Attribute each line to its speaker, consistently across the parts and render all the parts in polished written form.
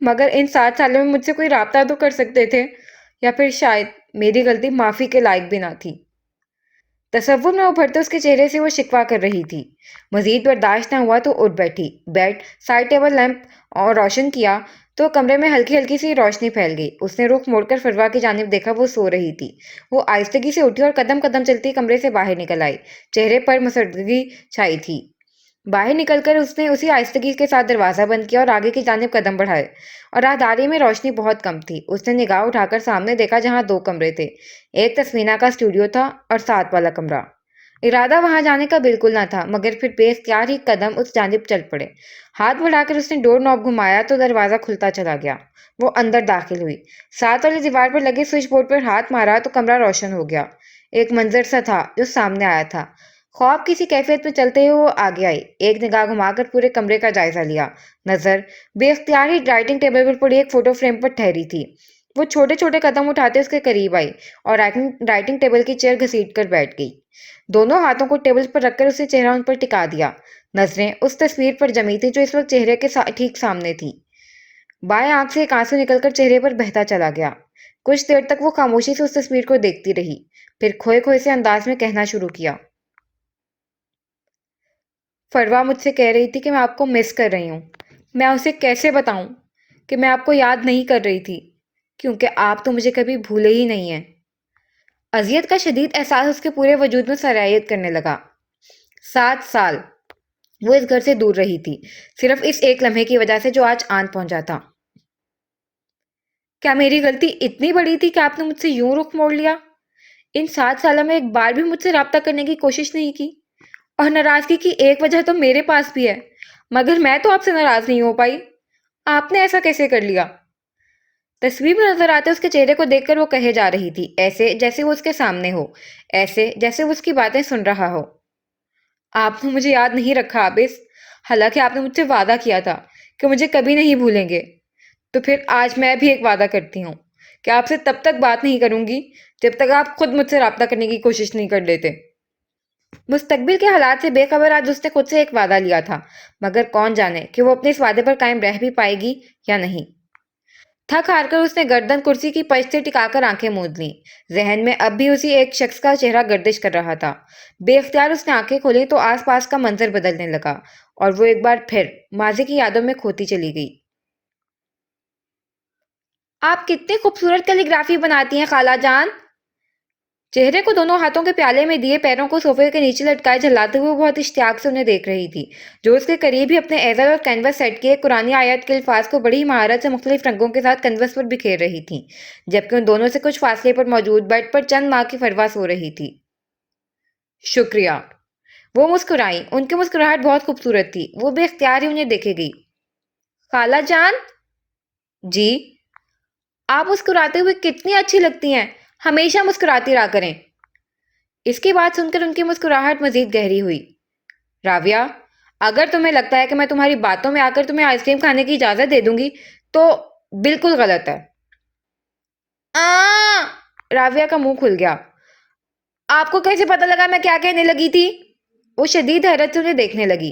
Speaker 1: مگر ان 7 سالوں میں مجھ سے کوئی رابطہ تو کر سکتے تھے، یا پھر شاید میری غلطی معافی کے لائق بھی نہ تھی۔ تصور میں ابھرتے اس کے چہرے سے وہ شکوہ کر رہی تھی۔ مزید برداشت نہ ہوا تو اٹھ بیٹھی۔ بیڈ سائڈ ٹیبل لیمپ اور روشن کیا تو کمرے میں ہلکی ہلکی سی روشنی پھیل گئی۔ اس نے رخ موڑ کر فروا کی جانب دیکھا، وہ سو رہی تھی۔ وہ آہستگی سے اٹھی اور قدم قدم چلتی کمرے سے باہر نکل آئی۔ چہرے پر مسردگی چھائی تھی۔ باہر نکل کر اس نے اسی آہستگی کے ساتھ دروازہ بند کیا اور آگے کی جانب قدم بڑھائے، اور راہداری میں روشنی بہت کم تھی۔ اس نے نگاہ اٹھا کر سامنے دیکھا جہاں 2 کمرے تھے، ایک تسمینہ کا اسٹوڈیو تھا اور ساتھ والا کمرہ۔ ارادہ وہاں جانے کا بالکل نہ تھا، مگر پھر بے اختیار ہی قدم اس جانب چل پڑے۔ ہاتھ بڑھا کر اس نے ڈور نوب گھمایا تو دروازہ کھلتا چلا گیا۔ وہ اندر داخل ہوئی، ساتھ والی دیوار پر لگے سوئچ بورڈ پر ہاتھ مارا تو کمرہ روشن ہو گیا۔ ایک منظر سا تھا جو سامنے آیا تھا۔ خواب کسی کیفیت میں چلتے ہوئے وہ آگے آئی، ایک نگاہ گھما کر پورے کمرے کا جائزہ لیا۔ نظر بے اختیار ہی رائٹنگ ٹیبل پر پڑی ایک فوٹو فریم پر ٹھہری تھی۔ وہ چھوٹے چھوٹے قدم اٹھاتے اس کے قریب آئی اور رائٹنگ ٹیبل کی چیئر گھسیٹ کر بیٹھ گئی۔ دونوں ہاتھوں کو ٹیبل پر رکھ کر اسے چہرہ ان پر ٹکا دیا۔ نظریں اس تصویر پر جمی تھی جو اس وقت چہرے کے ٹھیک سامنے تھی۔ بائیں آنکھ سے ایک آنسو نکل کر چہرے پر بہتا چلا گیا۔ کچھ دیر تک وہ خاموشی سے اس تصویر کو دیکھتی رہی، پھر کھوئے کھوئے سے انداز میں کہنا شروع کیا۔ فروا مجھ سے کہہ رہی تھی کہ میں آپ کو مس کر رہی ہوں۔ میں اسے کیسے بتاؤں کہ میں آپ کو یاد نہیں کر رہی تھی، کیونکہ آپ تو مجھے کبھی بھولے ہی نہیں ہیں۔ اذیت کا شدید احساس اس کے پورے وجود میں سرایت کرنے لگا۔ 7 سال وہ اس گھر سے دور رہی تھی، صرف اس ایک لمحے کی وجہ سے جو آج آن پہنچا تھا۔ کیا میری غلطی اتنی بڑی تھی کہ آپ نے مجھ سے یوں رخ موڑ لیا؟ ان 7 سالوں میں ایک بار بھی مجھ سے رابطہ کرنے کی کوشش نہیں کی، اور ناراضگی کی ایک وجہ تو میرے پاس بھی ہے، مگر میں تو آپ سے ناراض نہیں ہو پائی۔ آپ نے ایسا کیسے کر لیا؟ تصویر میں نظر آتے اس کے چہرے کو دیکھ کر وہ کہے جا رہی تھی، ایسے جیسے وہ اس کے سامنے ہو، ایسے جیسے وہ اس کی باتیں سن رہا ہو۔ آپ نے مجھے یاد نہیں رکھا عابس، حالانکہ آپ نے مجھ سے وعدہ کیا تھا کہ مجھے کبھی نہیں بھولیں گے۔ تو پھر آج میں بھی ایک وعدہ کرتی ہوں کہ آپ سے تب تک بات نہیں کروں گی جب تک آپ خود مجھ سے رابطہ کرنے کی کوشش نہیں کر لیتے۔ مستقبل کے حالات سے بے خبر آج اس نے خود سے ایک وعدہ لیا تھا، مگر کون جانے کہ وہ اپنے اس وعدے پر قائم رہ بھی پائے گی یا نہیں۔ تھک ہار کر اس نے گردن کرسی کی پشت سے ٹکا کر آنکھیں موند لیں۔ ذہن میں اب بھی اسی ایک شخص کا چہرہ گردش کر رہا تھا۔ بے اختیار اس نے آنکھیں کھولیں تو آس پاس کا منظر بدلنے لگا، اور وہ ایک بار پھر ماضی کی یادوں میں کھوتی چلی گئی۔ آپ کتنی خوبصورت کیلیگرافی بناتی ہیں خالہ جان! چہرے کو دونوں ہاتھوں کے پیالے میں دیے، پیروں کو صوفے کے نیچے لٹکائے جھلاتے ہوئے بہت اشتیاق سے انہیں دیکھ رہی تھی، جو اس کے قریب ہی اپنے ایزل اور کینوس سیٹ کیے قرآنی آیات کے الفاظ کو بڑی مہارت سے مختلف رنگوں کے ساتھ کینوس پر بکھیر رہی تھیں، جبکہ ان دونوں سے کچھ فاصلے پر موجود بیڈ پر چند ماہ کی فروا سو رہی تھی۔ شکریہ۔ وہ مسکرائیں، ان کی مسکراہٹ بہت خوبصورت تھی۔ وہ بے اختیار ہی انہیں دیکھے گئی۔ خالہ جان! جی؟ آپ مسکراتے ہوئے کتنی اچھی لگتی ہیں، ہمیشہ مسکراتی رہا کریں۔ اس کی بات سن کر ان کی مسکراہٹ مزید گہری ہوئی۔ راویہ، اگر تمہیں لگتا ہے کہ میں تمہاری باتوں میں آ کر تمہیں آئس کریم کھانے کی اجازت دے دوں گی تو بالکل غلط ہے۔ راویہ کا منہ کھل گیا۔ آپ کو کیسے پتہ لگا میں کیا کہنے لگی تھی؟ وہ شدید حیرت سے انہیں دیکھنے لگی۔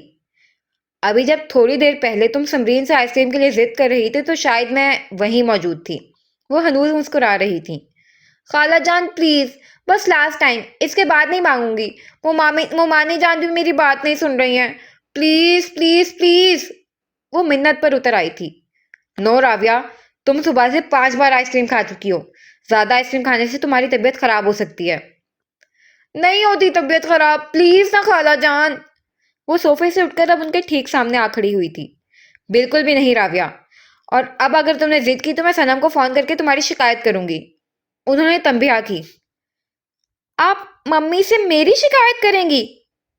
Speaker 1: ابھی جب تھوڑی دیر پہلے تم سمرین سے آئس کریم کے لیے ضد کر رہی تھی تو شاید میں وہیں موجود تھی۔ وہ ہنوز مسکرا رہی تھی۔ خالہ جان پلیز، بس لاسٹ ٹائم، اس کے بعد نہیں مانگوں گی۔ ممانی جان بھی میری بات نہیں سن رہی ہیں، پلیز پلیز پلیز۔ وہ منت پر اتر آئی تھی۔ نو راویہ، تم صبح سے 5 بار آئس کریم کھا چکی ہو۔ زیادہ آئس کریم کھانے سے تمہاری طبیعت خراب ہو سکتی ہے۔ نہیں ہوتی طبیعت خراب، پلیز نا خالہ جان۔ وہ صوفے سے اٹھ کر اب ان کے ٹھیک سامنے آ کھڑی ہوئی تھی۔ بالکل بھی نہیں راویہ، اور اب اگر تم نے ضد کی تو میں صنم کو فون کر کے تمہاری شکایت کروں گی۔ انہوں نے تنبیہ کی۔ آپ ممی سے میری شکایت کریں گی؟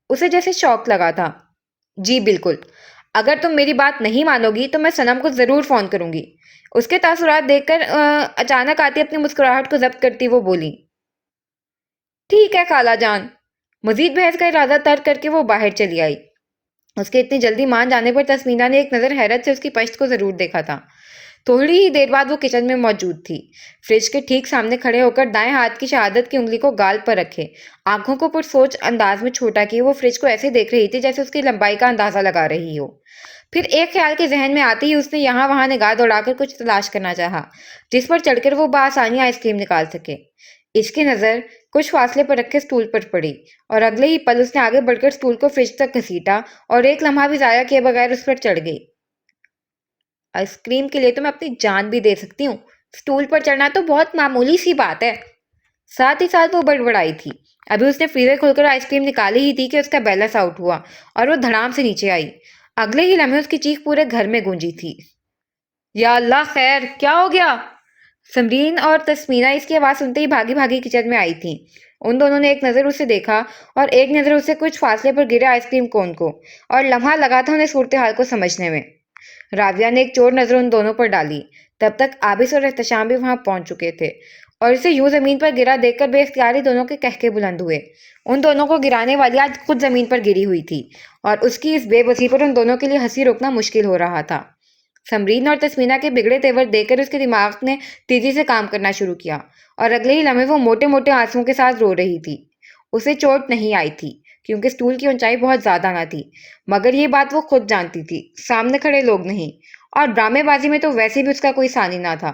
Speaker 1: اسے جیسے شوق لگا تھا۔ جی بالکل، اگر تم میری بات نہیں مانو گی تو میں صنم کو ضرور فون کروں گی۔ اس کے تاثرات دیکھ کر اچانک آتی اپنی مسکراہٹ کو ضبط کرتی وہ بولی۔ ٹھیک ہے خالہ جان۔ مزید بحث کا ارادہ ترک کر کے وہ باہر چلی آئی۔ اس کے اتنی جلدی مان جانے پر تسمینہ نے ایک نظر حیرت سے اس کی پشت کو ضرور دیکھا تھا۔ تھوڑی ہی دیر بعد وہ کچن میں موجود تھی، فریج کے ٹھیک سامنے کھڑے ہو کر دائیں ہاتھ کی شہادت کی انگلی کو گال پر رکھے، آنکھوں کو پرسوچ انداز میں چھوٹا کیے وہ فریج کو ایسے دیکھ رہی تھی جیسے اس کی لمبائی کا اندازہ لگا رہی ہو۔ پھر ایک خیال کے ذہن میں آتے ہی اس نے یہاں وہاں نگاہ دوڑا کر کچھ تلاش کرنا چاہا جس پر چڑھ کر وہ بآسانی آئس کریم نکال سکے۔ اس کی نظر کچھ فاصلے پر رکھے اسٹول پر پڑی اور اگلے ہی پل اس نے آگے بڑھ کر اسٹول کو فریج تک گھسیٹا اور ایک لمحہ بھی ضائع کیے بغیر اس پر چڑھ گئی۔ آئس کریم کے لیے تو میں اپنی جان بھی دے سکتی ہوں، اسٹول پر چڑھنا تو بہت معمولی سی بات ہے۔ ساتھ ہی ساتھ وہ بڑبڑائی تھی۔ ابھی اس نے فریزر کھول کر آئس کریم نکالی ہی تھی کہ اس کا بیلنس آؤٹ ہوا اور وہ دھڑام سے نیچے آئی۔ اگلے ہی لمحے اس کی چیخ پورے گھر میں گونجی تھی۔ یا اللہ خیر، کیا ہو گیا؟ سمرین اور تسمینہ اس کی آواز سنتے ہی بھاگی بھاگی کچن میں آئی تھیں۔ ان دونوں نے ایک نظر اسے دیکھا اور ایک نظر اسے کچھ فاصلے پر گرے آئس کریم کون کو، اور لمحہ لگا تھا انہیں صورتحال کو سمجھنے میں۔ راویہ نے ایک چور نظر ان دونوں پر ڈالی۔ تب تک عابس اور احتشام بھی وہاں پہنچ چکے تھے اور اسے یوں زمین پر گرا دیکھ کر بے اختیاری دونوں کے قہقہے بلند ہوئے۔ ان دونوں کو گرانے والی آج خود زمین پر گری ہوئی تھی اور اس کی اس بے بسی پر ان دونوں کے لیے ہنسی روکنا مشکل ہو رہا تھا۔ سمرین اور تسمینہ کے بگڑے تیور دیکھ کر اس کے دماغ نے تیزی سے کام کرنا شروع کیا اور اگلے ہی لمحے وہ موٹے موٹے آنسوؤں کے ساتھ رو رہی تھی۔ اسے چوٹ نہیں آئی تھی کیونکہ اسٹول کی اونچائی بہت زیادہ نہ تھی، مگر یہ بات وہ خود جانتی تھی، سامنے کھڑے لوگ نہیں، اور ڈرامے بازی میں تو ویسے بھی اس کا کوئی ثانی نہ تھا۔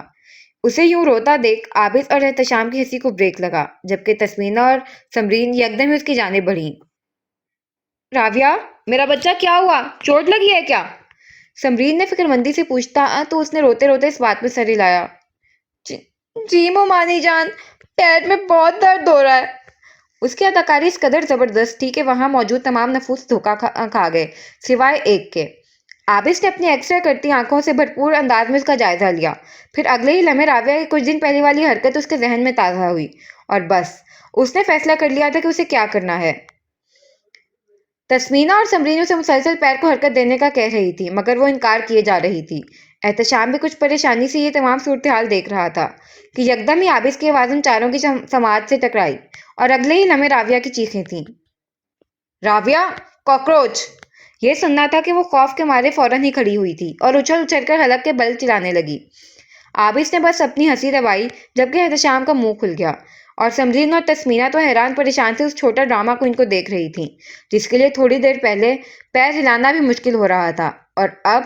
Speaker 1: اسے یوں روتا دیکھ عابس اور احتشام کی ہنسی کو بریک لگا، جبکہ تسمینہ اور سمرین یکدم ہی اس کی جانب بڑھیں۔ راویہ، میرا بچہ کیا ہوا؟ چوٹ لگی ہے کیا؟ سمرین نے فکر مندی سے پوچھتا تو اس نے روتے روتے اس بات میں سر ہلایا۔ جی مومانی جان، پیر میں بہت درد ہو رہا ہے۔ اس کی اداکاری اس قدر زبردست تھی کہ وہاں موجود تمام نفوس دھوکہ کھا گئے سوائے ایک کے۔ عابس نے اپنی ایکس رے کرتی آنکھوں سے بھرپور انداز میں اس کا جائزہ لیا، پھر اگلے ہی لمحے راویہ کی کچھ دن پہلے والی حرکت اس کے ذہن میں تازہ ہوئی اور بس اس نے فیصلہ کر لیا تھا کہ اسے کیا کرنا ہے۔ تسمینہ اور سمرین اسے مسلسل پیر کو حرکت دینے کا کہہ رہی تھی مگر وہ انکار کیے جا رہی تھی۔ احتشام بھی کچھ پریشانی سے یہ تمام صورتحال دیکھ رہا تھا کہ یکدم ہی عابس کی آواز ان چاروں کی سماعت سے ٹکرائی اور اگلے ہی لمحے راویہ کی چیخیں تھیں۔ راویہ، کاکروچ! یہ سننا تھا کہ وہ خوف کے مارے فوراً ہی کھڑی ہوئی تھی اور اچھل اچھل کر حلق کے بل چلانے لگی۔ عابس نے بس اپنی ہنسی دبائی جبکہ احتشام کا منہ کھل گیا اور سمرین اور تسمینہ تو حیران پریشان سے اس چھوٹا ڈرامہ کوئن کو دیکھ رہی تھیں جس کے لیے تھوڑی دیر پہلے پیر ہلانا بھی مشکل ہو رہا تھا اور اب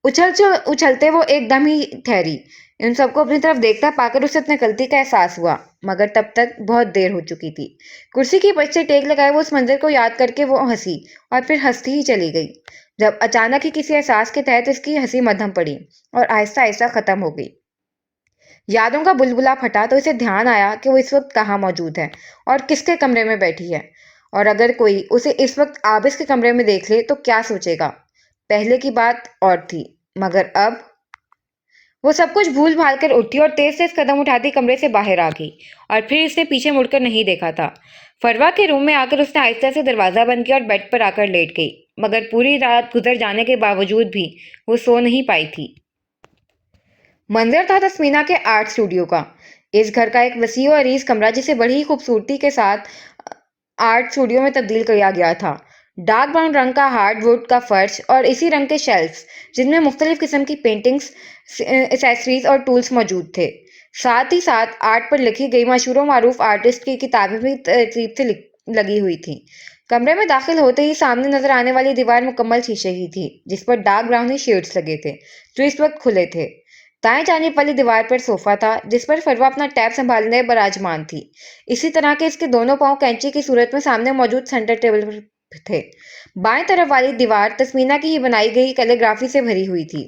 Speaker 1: اچھلتے وہ ایک دم ہی ٹھہری۔ ان سب کو اپنی طرف دیکھتا پا کر اسے اپنے غلطی کا احساس ہوا مگر تب تک بہت دیر ہو چکی تھی۔ کرسی کی پشت سے ٹیک لگائے وہ اس منظر کو یاد کر کے وہ ہنسی اور پھر ہنستی ہی چلی گئی جب اچانک ہی کسی احساس کے تحت اس کی ہنسی مدھم پڑی اور آہستہ آہستہ ختم ہو گئی۔ یادوں کا بلبلا پھٹا تو اسے دھیان آیا کہ وہ اس وقت کہاں موجود ہے اور کس کے کمرے میں بیٹھی ہے، اور اگر کوئی اسے اس وقت عابس کے کمرے میں دیکھ لے تو کیا سوچے گا۔ پہلے کی بات اور تھی مگر اب وہ سب کچھ بھول بھال کر اٹھی اور تیز تیز قدم اٹھاتی کمرے سے باہر آ گئی اور پھر اس نے پیچھے مڑ کر نہیں دیکھا تھا۔ فروا کے روم میں آ کر اس نے آہستہ سے دروازہ بند کیا اور بیڈ پر آ کر لیٹ گئی مگر پوری رات گزر جانے کے باوجود بھی وہ سو نہیں پائی تھی۔ منظر تھا تسمینہ کے آرٹ اسٹوڈیو کا، اس گھر کا ایک وسیع و عریض کمرہ جسے بڑی ہی خوبصورتی کے ساتھ آرٹ اسٹوڈیو میں تبدیل کیا گیا تھا۔ ڈارک براؤن رنگ کا ہارڈ ووڈ کا فرش اور اسی رنگ کے شیلفز جن میں مختلف قسم کی پینٹنگز، ایسیسریز اور ٹولز موجود تھے۔ ساتھ ہی ساتھ آرٹ پر لکھی گئی مشہور و معروف آرٹسٹ کی کتابیں بھی ترتیب سے لگی ہوئی تھیں۔ کمرے میں داخل ہوتے ہی سامنے نظر آنے والی دیوار مکمل شیشے کی تھی جس پر ڈارک براؤن ہی شیڈز لگے تھے جو اس وقت کھلے تھے۔ دائیں جانب والی دیوار پر صوفہ تھا جس پر فروا اپنا ٹیب سنبھالنے براجمان تھی، اسی طرح کے اس کے دونوں پاؤں کینچی کی صورت میں سامنے موجود سینٹر ٹیبل پر تھے۔ بائیں طرف والی دیوار تسمینہ کی ہی بنائی گئی کیلیگرافی سے بھری ہوئی تھی۔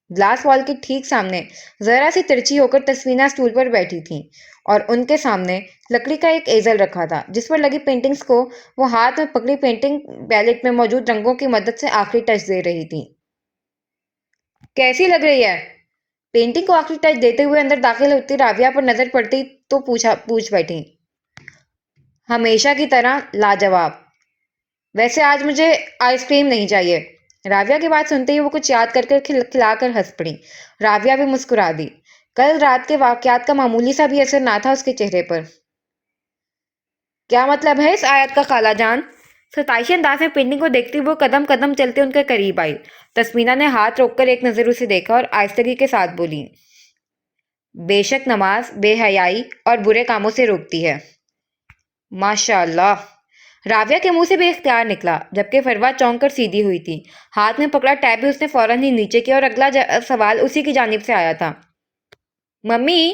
Speaker 1: گلاس وال کے ٹھیک سامنے ذرا سی ترچھی ہو کر تسمینہ اسٹول پر بیٹھی تھیں اور ان کے سامنے لکڑی کا ایک ایزل رکھا تھا جس پر لگی پینٹنگز کو وہ ہاتھ میں پکڑی پینٹنگ پیلٹ میں موجود رنگوں کی مدد سے آخری ٹچ دے رہی تھی۔ کیسی لگ رہی ہے؟ پینٹنگ کو آخری ٹچ دیتے ہوئے اندر داخل ہوتی راویہ پر نظر پڑتی تو پوچھ بیٹھی۔ ہمیشہ کی طرح لاجواب۔ ویسے آج مجھے آئس کریم نہیں چاہیے۔ راویہ کی بات سنتے ہی وہ کچھ یاد کر کھلا کر ہنس پڑی۔ راویہ بھی مسکرا دی۔ کل رات کے واقعات کا معمولی سا بھی اثر نہ تھا اس کے چہرے پر۔ کیا مطلب ہے اس آیت کا خالہ جان؟ ستائشی انداز میں پینٹنگ کو دیکھتی وہ قدم قدم چلتے ان کے قریب آئی۔ تسمینہ نے ہاتھ روک کر ایک نظر اسے دیکھا اور آہستگی کے ساتھ بولی، بے شک نماز بے حیائی اور برے کاموں سے روکتی ہے۔ ماشاء اللہ! راویہ کے منہ سے بے اختیار نکلا، جبکہ فروا چونک کر سیدھی ہوئی تھی۔ ہاتھ میں پکڑا ٹیب بھی اس نے فوراً ہی نیچے کیا اور اگلا سوال اسی کی جانب سے آیا تھا۔ ممی،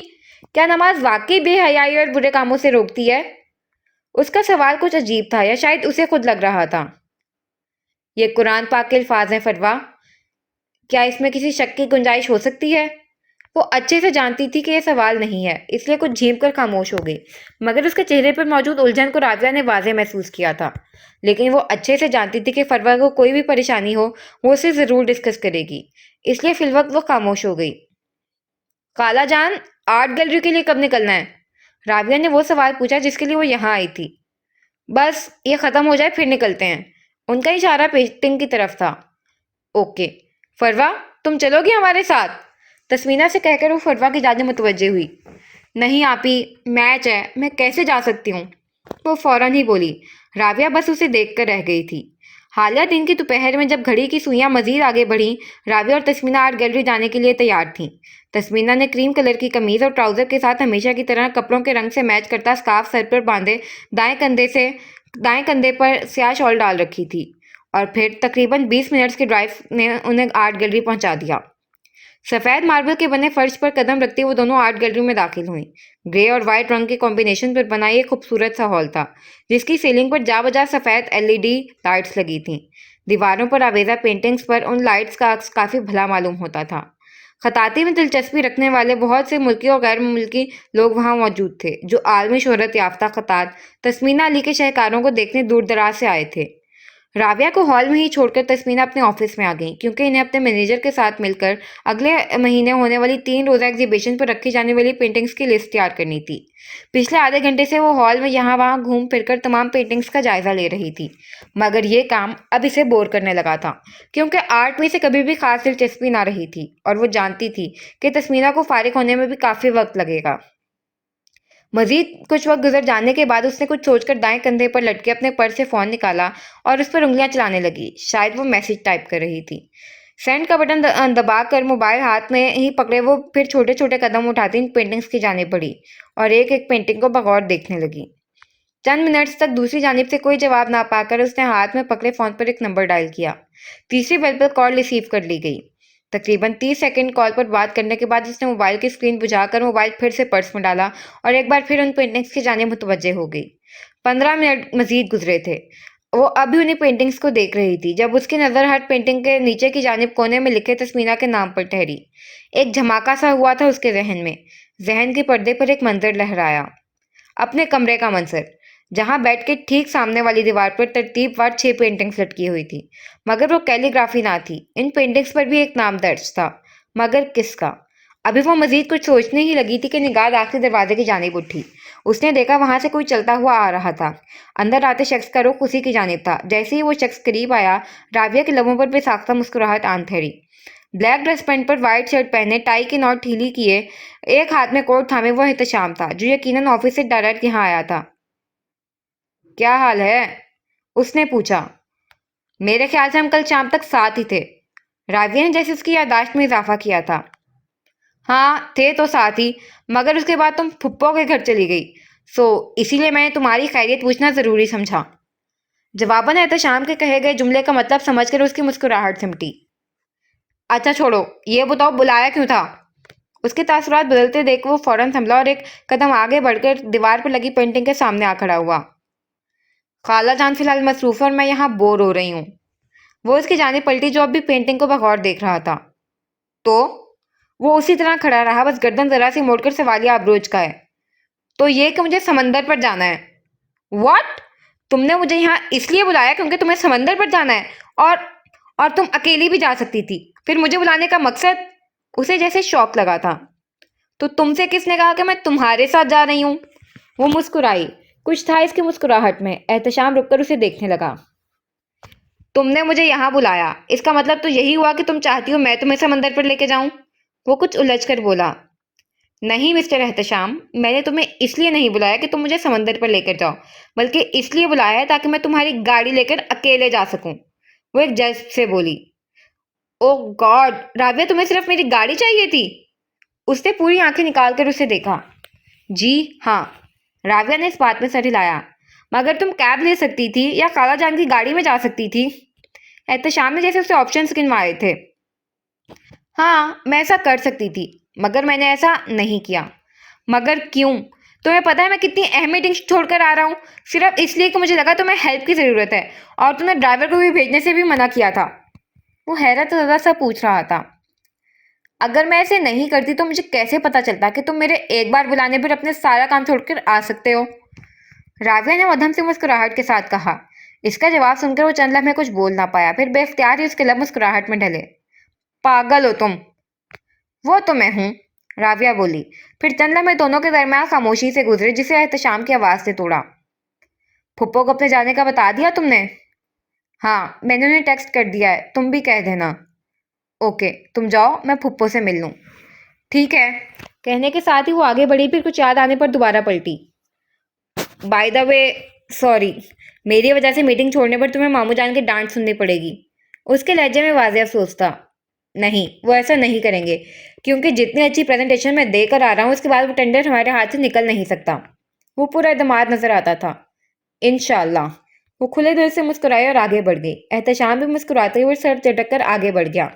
Speaker 1: کیا نماز واقعی بے حیائی اور برے کاموں سے روکتی ہے؟ اس کا سوال کچھ عجیب تھا، یا شاید اسے خود لگ رہا تھا۔ یہ قرآن پاک کے الفاظ ہیں فروا، کیا اس میں کسی شک کی گنجائش ہو سکتی ہے؟ وہ اچھے سے جانتی تھی کہ یہ سوال نہیں ہے، اس لیے کچھ جھینپ کر خاموش ہو گئی، مگر اس کے چہرے پر موجود الجھن کو راویہ نے واضح محسوس کیا تھا۔ لیکن وہ اچھے سے جانتی تھی کہ فروا کو کوئی بھی پریشانی ہو وہ اسے ضرور ڈسکس کرے گی، اس لیے فی الوقت وہ خاموش ہو گئی۔ خالہ جان، آرٹ گیلری کے لیے کب نکلنا ہے؟ راویہ نے وہ سوال پوچھا جس کے لیے وہ یہاں آئی تھی۔ بس یہ ختم ہو جائے پھر نکلتے ہیں۔ ان کا اشارہ پینٹنگ کی طرف تھا۔ اوکے فروا، تم چلو گی ہمارے ساتھ؟ تسمینہ سے کہہ کر وہ فروا کی جانب متوجہ ہوئی۔ نہیں آپی، میچ ہے، میں کیسے جا سکتی ہوں؟ وہ فوراً ہی بولی۔ راویہ بس اسے دیکھ کر رہ گئی تھی۔ حالیہ دن کی دوپہر میں جب گھڑی کی سوئیاں مزید آگے بڑھیں، راویہ اور تسمینہ آرٹ گیلری جانے کے لیے تیار تھیں۔ تسمینہ نے کریم کلر کی قمیض اور ٹراؤزر کے ساتھ ہمیشہ کی طرح کپڑوں کے رنگ سے میچ کرتا سکارف سر پر باندھے دائیں کندھے پر سیاہ شال ڈال رکھی تھی، اور پھر تقریباً 20 منٹس کی ڈرائیو نے انہیں آرٹ گیلری پہنچا دیا۔ سفید ماربل کے بنے فرش پر قدم رکھتے وہ دونوں آرٹ گیلری میں داخل ہوئیں۔ گرے اور وائٹ رنگ کے کمبینیشن پر بنا یہ خوبصورت سا ہال تھا، جس کی سیلنگ پر جا بجا سفید LED لائٹس لگی تھیں۔ دیواروں پر آویزہ پینٹنگز پر ان لائٹس کا عکس کافی بھلا معلوم ہوتا تھا۔ خطاطی میں دلچسپی رکھنے والے بہت سے ملکی اور غیر ملکی لوگ وہاں موجود تھے، جو عالمی شہرت یافتہ خطاط تسمینہ علی کے شاہکاروں کو دیکھنے دور دراز سے آئے تھے۔ راویہ کو ہال میں ہی چھوڑ کر تسمینہ اپنے آفس میں آ گئیں، کیونکہ انہیں اپنے مینیجر کے ساتھ مل کر اگلے مہینے ہونے والی 3 روزہ ایگزیبیشن پر رکھی جانے والی پینٹنگز کی لسٹ تیار کرنی تھی۔ پچھلے آدھے گھنٹے سے وہ ہال میں یہاں وہاں گھوم پھر کر تمام پینٹنگز کا جائزہ لے رہی تھی، مگر یہ کام اب اسے بور کرنے لگا تھا، کیونکہ آرٹ میں اسے کبھی بھی خاص دلچسپی نہ رہی تھی، اور وہ جانتی تھی کہ تسمینہ کو فارغ ہونے میں بھی کافی وقت لگے گا۔ مزید کچھ وقت گزر جانے کے بعد اس نے کچھ سوچ کر دائیں کندھے پر لٹکے اپنے پرس سے فون نکالا اور اس پر انگلیاں چلانے لگی۔ شاید وہ میسج ٹائپ کر رہی تھی۔ سینڈ کا بٹن دبا کر موبائل ہاتھ میں ہی پکڑے وہ پھر چھوٹے چھوٹے قدم اٹھاتی ان پینٹنگز کی جانب بڑھی اور ایک ایک پینٹنگ کو بغور دیکھنے لگی۔ چند منٹس تک دوسری جانب سے کوئی جواب نہ پا کر اس نے ہاتھ میں پکڑے فون پر ایک نمبر ڈائل کیا۔ تیسری بیل پر کال ریسیو کر لی گئی۔ تقریباً 30 سیکنڈ کال پر بات کرنے کے بعد اس نے موبائل کی اسکرین بجھا کر موبائل پھر سے پرس میں ڈالا اور ایک بار پھر ان پینٹنگز کی جانب متوجہ ہو گئی۔ 15 منٹ مزید گزرے تھے۔ وہ اب بھی انہیں پینٹنگز کو دیکھ رہی تھی جب اس کی نظر ہر پینٹنگ کے نیچے کی جانب کونے میں لکھے تسمینہ کے نام پر ٹھہری۔ ایک دھماکہ سا ہوا تھا اس کے ذہن میں۔ ذہن کے پردے پر ایک منظر لہرایا، اپنے کمرے کا منظر، جہاں بیڈ کے ٹھیک سامنے والی دیوار پر ترتیب وار 6 پینٹنگز لٹکی ہوئی تھی، مگر وہ کیلی گرافی نہ تھی۔ ان پینٹنگز پر بھی ایک نام درج تھا، مگر کس کا؟ ابھی وہ مزید کچھ سوچنے ہی لگی تھی کہ نگاہ داخلی دروازے کی جانب اٹھی۔ اس نے دیکھا وہاں سے کوئی چلتا ہوا آ رہا تھا۔ اندر آتے شخص کا رخ اسی کی جانب تھا۔ جیسے ہی وہ شخص قریب آیا، راویہ کے لبوں پر بے ساختہ مسکراہٹ آن ٹھہری۔ بلیک ڈریس پینٹ پر وائٹ شرٹ پہنے، ٹائی کی نوٹ ڈھیلی کیے، ایک ہاتھ میں کوٹ تھامے وہ احتشام تھا، جو یقیناً آفس سے ڈائریکٹ یہاں آیا تھا۔ کیا حال ہے؟ اس نے پوچھا۔ میرے خیال سے ہم کل شام تک ساتھ ہی تھے۔ راویہ نے جیسے اس کی یادداشت میں اضافہ کیا تھا۔ ہاں تھے تو ساتھ ہی، مگر اس کے بعد تم پھپھو کے گھر چلی گئی، اسی لیے میں نے تمہاری خیریت پوچھنا ضروری سمجھا۔ جواباً احتشام کے کہے گئے جملے کا مطلب سمجھ کر اس کی مسکراہٹ سمٹی۔ اچھا چھوڑو، یہ بتاؤ بلایا کیوں تھا؟ اس کے تاثرات بدلتے دیکھ وہ فوراً سنبھلا اور ایک قدم آگے بڑھ کر دیوار پر لگی پینٹنگ کے سامنے آ کھڑا ہوا۔ خالہ جان فی الحال مصروف ہے اور میں یہاں بور ہو رہی ہوں۔ وہ اس کی جانب پلٹی جو اب بھی پینٹنگ کو بغور دیکھ رہا تھا۔ تو وہ اسی طرح کھڑا رہا، بس گردن ذرا سی موڑ کر سوالیہ ابروج کا ہے۔ تو یہ کہ مجھے سمندر پر جانا ہے۔ واٹ؟ تم نے مجھے یہاں اس لیے بلایا کیونکہ تمہیں سمندر پر جانا ہے، اور تم اکیلی بھی جا سکتی تھی، پھر مجھے بلانے کا مقصد؟ اسے جیسے شوق لگا تھا۔ تو تم سے کس نے کہا کہ میں تمہارے ساتھ جا رہی ہوں؟ وہ مسکرائی۔ کچھ تھا اس کی مسکراہٹ میں۔ احتشام رک کر اسے دیکھنے لگا۔ تم نے مجھے یہاں بلایا، اس کا مطلب تو یہی ہوا کہ تم چاہتی ہو میں تمہیں سمندر پر لے کے جاؤں؟ وہ کچھ الجھ کر بولا۔ نہیں مسٹر احتشام، میں نے تمہیں اس لیے نہیں بلایا کہ تم مجھے سمندر پر لے کر جاؤ، بلکہ اس لیے بلایا ہے تاکہ میں تمہاری گاڑی لے کر اکیلے جا سکوں۔ وہ ایک جذب سے بولی۔ اوہ گاڈ، راویہ تمہیں صرف میری گاڑی چاہیے تھی؟ اس نے پوری آنکھیں نکال کر اسے دیکھا۔ جی ہاں، راویہ نے اس بات میں سر ہلایا۔ مگر تم کیب لے سکتی تھی یا خالہ جان کی گاڑی میں جا سکتی تھی۔ احتشام نے جیسے اسے آپشنز گنوائے تھے۔ ہاں میں ایسا کر سکتی تھی مگر میں نے ایسا نہیں کیا۔ مگر کیوں؟ تمہیں پتہ ہے میں کتنی اہم میٹنگ چھوڑ کر آ رہا ہوں صرف اس لیے کہ مجھے لگا تمہیں ہیلپ کی ضرورت ہے، اور تم نے ڈرائیور کو بھی بھیجنے سے بھی منع کیا تھا۔ وہ حیرت زدہ سا پوچھ رہا تھا۔ اگر میں ایسے نہیں کرتی تو مجھے کیسے پتا چلتا کہ تم میرے ایک بار بلانے پر اپنے سارا کام چھوڑ کر آ سکتے ہو؟ راویہ نے مدھم سے مسکراہٹ کے ساتھ کہا۔ اس کا جواب سن کر وہ چند لمحے کچھ بول نہ پایا، پھر بے اختیار ہی اس کے لب مسکراہٹ میں ڈھلے۔ پاگل ہو تم۔ وہ تو میں ہوں، راویہ بولی۔ پھر چند لمحے دونوں کے درمیان خاموشی سے گزرے جسے احتشام کی آواز سے توڑا۔ پھپھو کو اپنے جانے کا بتا دیا تم نے؟ ہاں میں نے انہیں ٹیکسٹ کر دیا ہے، تم بھی کہہ دینا۔ اوکے تم جاؤ، میں پھپھو سے مل لوں۔ ٹھیک ہے، کہنے کے ساتھ ہی وہ آگے بڑھی، پھر کچھ یاد آنے پر دوبارہ پلٹی۔ بائی دا وے سوری، میری وجہ سے میٹنگ چھوڑنے پر تمہیں ماموں جان کی ڈانٹ سننی پڑے گی۔ اس کے لہجے میں واضح افسوس تھا۔ نہیں وہ ایسا نہیں کریں گے، کیونکہ جتنی اچھی پریزنٹیشن میں دے کر آ رہا ہوں اس کے بعد وہ ٹینڈر ہمارے ہاتھ سے نکل نہیں سکتا۔ وہ پورا اعتماد نظر آتا تھا۔ انشاءاللہ۔ وہ کھلے دل سے مسکرائے اور آگے بڑھ گئی۔ احتشام بھی مسکراتے ہوئے سر چٹک کر آگے بڑھ گیا۔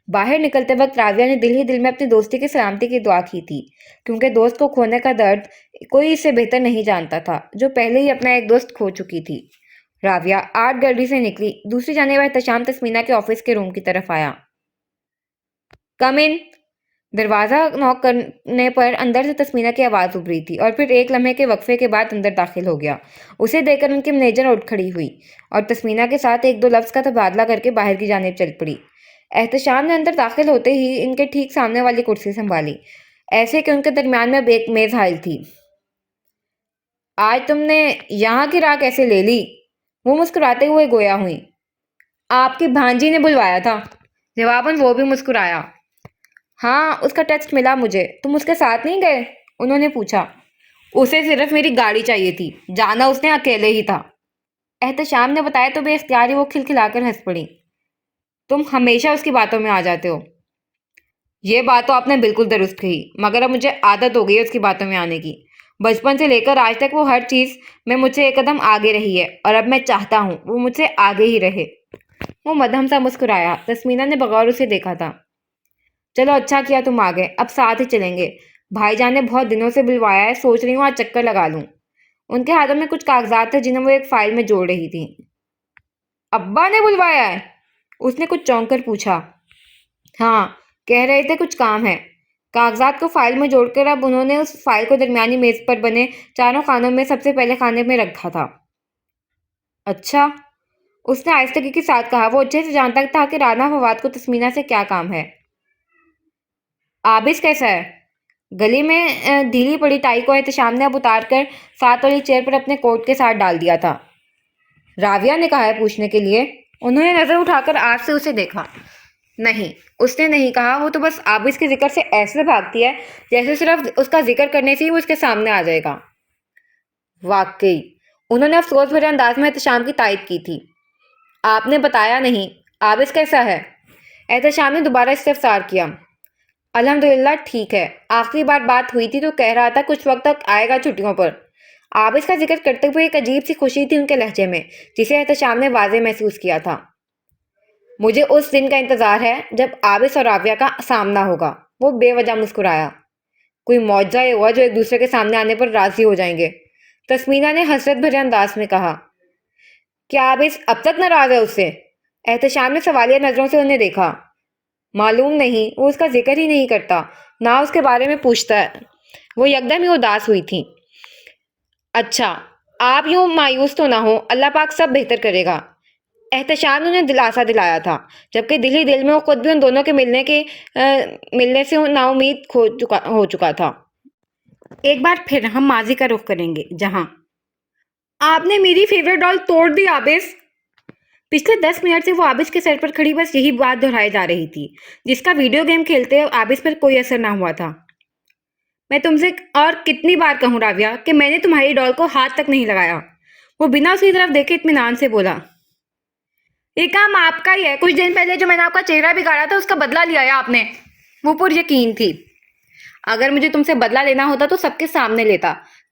Speaker 1: باہر نکلتے وقت راویہ نے دل ہی دل میں اپنی دوستی کی سلامتی کی دعا کی تھی، کیونکہ دوست کو کھونے کا درد کوئی اس سے بہتر نہیں جانتا تھا جو پہلے ہی اپنا ایک دوست کھو چکی تھی۔ راویہ آرٹ گیلری سے نکلی، دوسری جانب احتشام تسمینا کے آفس کے روم کی طرف آیا۔ کم ان۔ دروازہ نوک کرنے پر اندر سے تسمینا کی آواز ابھری تھی، اور پھر ایک لمحے کے وقفے کے بعد اندر داخل ہو گیا۔ اسے دیکھ کر ان کی منیجر اٹھ کھڑی ہوئی اور تسمینا کے ساتھ ایک دو لفظ کا تبادلہ کر کے باہر کی جانب چل پڑی۔ احتشام نے اندر داخل ہوتے ہی ان کے ٹھیک سامنے والی کرسی سنبھالی، ایسے کہ ان کے درمیان میں ایک میز حائل تھی۔ آج تم نے یہاں کی راہ کیسے لے لی؟ وہ مسکراتے ہوئے گویا ہوئی۔ آپ کی بھانجی نے بلوایا تھا۔ جواباً وہ بھی مسکرایا۔ ہاں اس کا ٹیکسٹ ملا مجھے، تم اس کے ساتھ نہیں گئے؟ انہوں نے پوچھا۔ اسے صرف میری گاڑی چاہیے تھی، جانا اس نے اکیلے ہی تھا، احتشام نے بتایا تو بے اختیار ہی وہ کھلکھلا کر ہنس پڑی۔ تم ہمیشہ اس کی باتوں میں آ جاتے ہو۔ یہ بات تو آپ نے بالکل درست کہی، مگر اب مجھے عادت ہو گئی ہے اس کی باتوں میں آنے کی۔ بچپن سے لے کر آج تک وہ ہر چیز میں مجھ سے ایک قدم آگے رہی ہے، اور اب میں چاہتا ہوں وہ مجھ سے آگے ہی رہے۔ وہ مدھم سا مسکرایا۔ تسمینا نے بغور اسے دیکھا تھا۔ چلو اچھا کیا تم آ گئے، اب ساتھ ہی چلیں گے۔ بھائی جان نے بہت دنوں سے بلوایا ہے، سوچ رہی ہوں آج چکر لگا لوں۔ ان کے ہاتھوں میں کچھ کاغذات تھے جنہیں وہ ایک فائل میں جوڑ رہی تھی۔ ابا نے بلوایا ہے؟ اس نے کچھ چونک کر پوچھا۔ ہاں کہہ رہے تھے کچھ کام ہے۔ کاغذات کو فائل میں جوڑ کر اب انہوں نے اس فائل کو درمیانی میز پر بنے چاروں خانوں میں سب سے پہلے خانے میں رکھا تھا۔ اچھا، اس نے آہستگی کے ساتھ کہا۔ وہ اچھے سے جانتا تھا کہ رانا فواد کو تسمینا سے کیا کام ہے۔ عابس کیسا ہے؟ گلی میں ڈھیلی پڑی ٹائی کو احتشام نے اب اتار کر ساتھ والی چیئر پر اپنے کوٹ کے ساتھ ڈال دیا تھا۔ راویہ نے کہا ہے پوچھنے کے لیے؟ انہوں نے نظر اٹھا کر آج سے اسے دیکھا۔ نہیں، اس نے نہیں کہا، وہ تو بس عابس کے ذکر سے ایسے بھاگتی ہے جیسے صرف اس کا ذکر کرنے سے ہی وہ اس کے سامنے آ جائے گا۔ واقعی، انہوں نے افسوس بھرے انداز میں احتشام کی تائید کی تھی۔ آپ نے بتایا نہیں، عابس کیسا ہے؟ احتشام نے دوبارہ استفسار کیا۔ الحمدللہ ٹھیک ہے، آخری بار بات ہوئی تھی تو کہہ رہا تھا کچھ وقت تک آئے گا چھٹیوں پر۔ عابس کا ذکر کرتے ہوئے ایک عجیب سی خوشی تھی ان کے لہجے میں جسے احتشام نے واضح محسوس کیا تھا۔ مجھے اس دن کا انتظار ہے جب عابس اور راویہ کا سامنا ہوگا۔ وہ بے وجہ مسکرایا۔ کوئی معجزہ یہ ہوا جو ایک دوسرے کے سامنے آنے پر راضی ہو جائیں گے، تسمینا نے حسرت بھرے انداز میں کہا۔ کیا عابس اب تک ناراض ہے اس سے؟ احتشام نے سوالیہ نظروں سے انہیں دیکھا۔ معلوم نہیں، وہ اس کا ذکر ہی نہیں کرتا، نہ اس کے بارے میں پوچھتا ہے۔ وہ یکدم ہی اداس ہوئی تھی۔ اچھا آپ یوں مایوس تو نہ ہو، اللہ پاک سب بہتر کرے گا، احتشام نے انہیں دلاسا دلایا تھا، جبکہ دل ہی دل میں وہ خود بھی ان دونوں کے ملنے سے نا امید ہو چکا تھا۔ ایک بار پھر ہم ماضی کا رخ کریں گے جہاں آپ نے میری فیوریٹ ڈال توڑ دی عابس۔ پچھلے 10 منٹ سے وہ عابس کے سر پر کھڑی بس یہی بات دہرائی جا رہی تھی، جس کا ویڈیو گیم کھیلتے عابس پر کوئی اثر نہ ہوا تھا۔ میں تم سے اور کتنی بار کہوں راویہ کہ میں نے تمہاری ڈال کو ہاتھ تک نہیں لگایا؟ وہ بنا اس کی طرف دیکھے اطمینان سے بولا۔ یہ کام آپ کا ہی ہے، کچھ دن پہلے جو میں نے آپ کا چہرہ بگاڑا تھا اس کا بدلہ لیا ہے آپ نے۔ وہ پر یقین تھی۔ اگر مجھے تم سے بدلہ لینا ہوتا تو سب کے سامنے لیتا،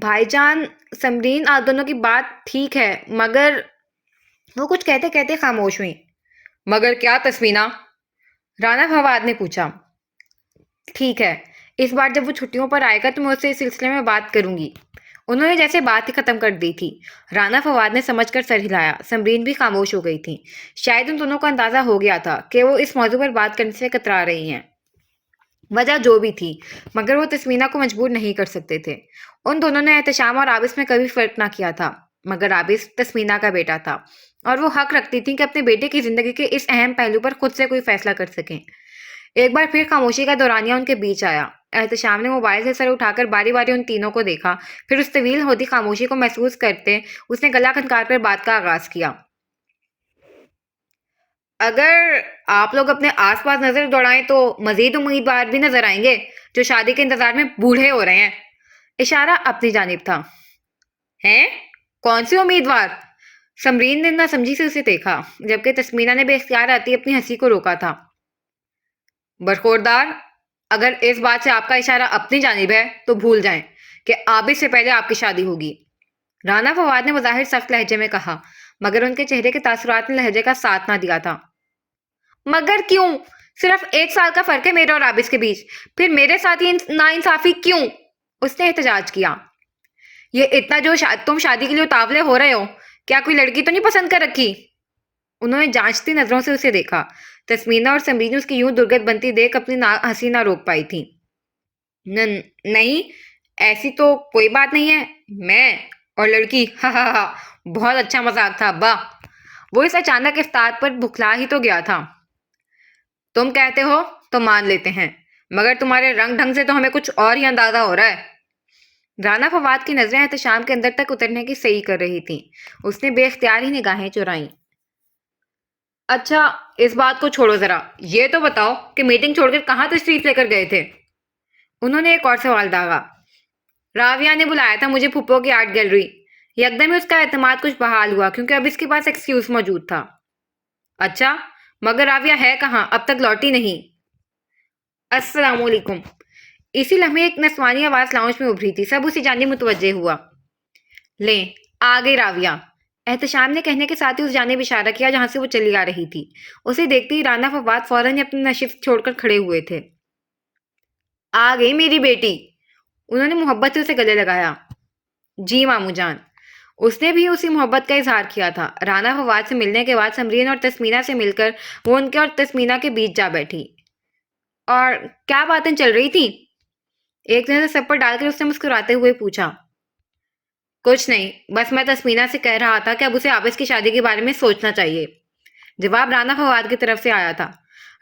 Speaker 1: بھائی جان، سمرین، آپ دونوں کی بات ٹھیک ہے مگر وہ کچھ کہتے کہتے خاموش ہوئی۔ مگر کیا تسمینہ؟ رانا فواد نے پوچھا۔ ٹھیک ہے، اس بار جب وہ چھٹیوں پر آئے گا تو میں اس سے اس سلسلے میں بات کروں گی۔ انہوں نے جیسے بات ہی ختم کر دی تھی۔ رانا فواد نے سمجھ کر سر ہلایا۔ سمرین بھی خاموش ہو گئی تھی۔ شاید ان دونوں کو اندازہ ہو گیا تھا کہ وہ اس موضوع پر بات کرنے سے کترا رہی ہیں، وجہ جو بھی تھی، مگر وہ تسمینہ کو مجبور نہیں کر سکتے تھے۔ ان دونوں نے احتشام اور عابس میں کبھی فرق نہ کیا تھا، مگر عابس تسمینہ کا بیٹا تھا اور وہ حق رکھتی تھی کہ اپنے بیٹے کی زندگی کے اس اہم پہلو پر خود سے کوئی فیصلہ کر سکیں۔ ایک بار پھر خاموشی کا دورانیہ ان کے بیچ آیا۔ احتشام نے موبائل سے سر اٹھا کر باری باری ان تینوں کو دیکھا، پھر اس طویل ہوتی خاموشی کو محسوس کرتے اس نے گلا کھنکار کر بات کا آغاز کیا۔ اگر آپ لوگ اپنے آس پاس نظر دوڑائیں تو مزید امیدوار بھی نظر آئیں گے جو شادی کے انتظار میں بوڑھے ہو رہے ہیں۔ اشارہ اپنی جانب تھا۔ ہیں؟ کون سی امیدوار؟ سمرین نے نہ سمجھی سے اسے دیکھا، جبکہ تسمینہ نے بے اختیار آتی اپنی ہنسی کو روکا تھا۔ برخوردار، اگر اس بات سے آپ کا اشارہ اپنی جانب ہے تو بھول جائیں کہ عابد سے پہلے آپ کی شادی ہوگی۔ رانا فواد نے بظاہر سخت لہجے میں کہا، مگر ان کے چہرے کے تاثرات نے لہجے کا ساتھ نہ دیا تھا۔ مگر کیوں؟ صرف 1 سال کا فرق ہے میرے اور عابد کے بیچ، پھر میرے ساتھ یہ ناانصافی کیوں؟ اس نے احتجاج کیا۔ یہ اتنا جو تم شادی کے لیے اتاولے ہو رہے ہو، کیا کوئی لڑکی تو نہیں پسند کر رکھی؟ انہوں نے جانچتی نظروں سے اسے دیکھا۔ تسمینہ اور سمرین اس کی یوں درگت بنتی دیکھ اپنی ہنسی نہ روک پائی تھی۔ نہیں، ایسی تو کوئی بات نہیں ہے۔ میں اور لڑکی، ہا ہا ہا، بہت اچھا مذاق تھا ابا۔ وہ اس اچانک افتاد پر بکھلا ہی تو گیا تھا۔ تم کہتے ہو تو مان لیتے ہیں، مگر تمہارے رنگ ڈھنگ سے تو ہمیں کچھ اور ہی اندازہ ہو رہا ہے۔ رانا فواد کی نظریں احتشام کے اندر تک اترنے کی صحیح کر رہی تھیں۔ اس نے بے اختیار ہی نگاہیں چرائیں۔ اچھا، اس بات کو چھوڑو ذرا، یہ تو بتاؤ کہ میٹنگ چھوڑ کر کہاں تشریف لے کر گئے تھے؟ انہوں نے ایک اور سوال داغا۔ راویہ نے بلایا تھا مجھے پھپھو کی آرٹ گیلری۔ یکدم ہی اس کا اعتماد کچھ بحال ہوا کیونکہ اب اس کے پاس ایکسکیوز موجود تھا۔ اچھا، مگر راویہ ہے کہاں؟ اب تک لوٹی نہیں۔ السلام علیکم۔ اسی لمحے ایک نسوانی آواز لاؤنج میں ابھری تھی۔ سب اسی جانب متوجہ ہوا۔ لیں، آ گئی راویہ، احتشام نے کہنے کے ساتھ ہی اس جانب اشارہ کیا جہاں سے وہ چلی آ رہی تھی۔ اسے دیکھتے ہی رانا فواد فوراً ہی اپنی نشست چھوڑ کر کھڑے ہوئے تھے۔ آ گئی میری بیٹی، انہوں نے محبت سے اسے گلے لگایا۔ جی ماموں جان۔ اس نے بھی اسی محبت کا اظہار کیا تھا۔ رانا فواد سے ملنے کے بعد سمرین اور تسمینہ سے مل کر وہ ان کے اور تسمینہ کے بیچ جا بیٹھی۔ اور کیا باتیں چل رہی تھی؟ ایک نظر سب پر ڈال کر اس نے مسکراتے ہوئے پوچھا۔ کچھ نہیں، بس میں تسمینہ سے کہہ رہا تھا کہ اب اسے عابس کی شادی کے بارے میں سوچنا چاہیے۔ جواب رانا فواد کی طرف سے آیا تھا۔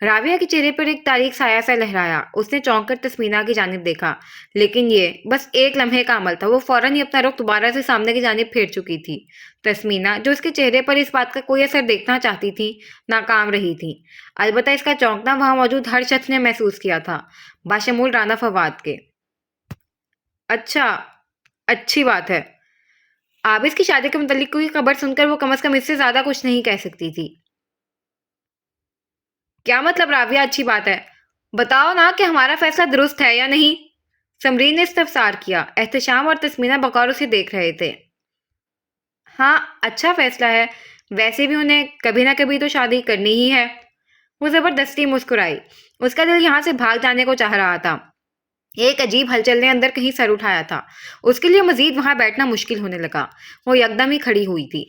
Speaker 1: راویہ کے چہرے پر ایک تاریک سایہ سا لہرایا۔ اس نے چونک کر تسمینہ کی جانب دیکھا، لیکن یہ بس ایک لمحے کا عمل تھا۔ وہ فوراً ہی اپنا رخ دوبارہ سے سامنے کی جانب پھیر چکی تھی۔ تسمینہ، جو اس کے چہرے پر اس بات کا کوئی اثر دیکھنا چاہتی تھی، ناکام رہی تھی۔ البتہ اس کا چونکنا وہاں موجود ہر شخص نے محسوس کیا تھا، بشمول رانا فواد کے۔ اچھا، اچھی بات ہے۔ عابس کی شادی کے متعلق کوئی خبر سن کر وہ کم از کم اس سے زیادہ کچھ نہیں کہہ سکتی تھی۔ کیا مطلب راویہ اچھی بات ہے؟ بتاؤ نا کہ ہمارا فیصلہ درست ہے یا نہیں؟ سمرین نے استفسار کیا۔ احتشام اور تسمینہ بغور اسے دیکھ رہے تھے۔ ہاں، اچھا فیصلہ ہے، ویسے بھی انہیں کبھی نہ کبھی تو شادی کرنی ہی ہے۔ وہ زبردستی مسکرائی۔ اس کا دل یہاں سے بھاگ جانے کو چاہ رہا تھا۔ ایک عجیب ہلچل نے اندر کہیں سر اٹھایا تھا۔ اس کے لیے مزید وہاں بیٹھنا مشکل ہونے لگا۔ وہ یکدم ہی کھڑی ہوئی تھی۔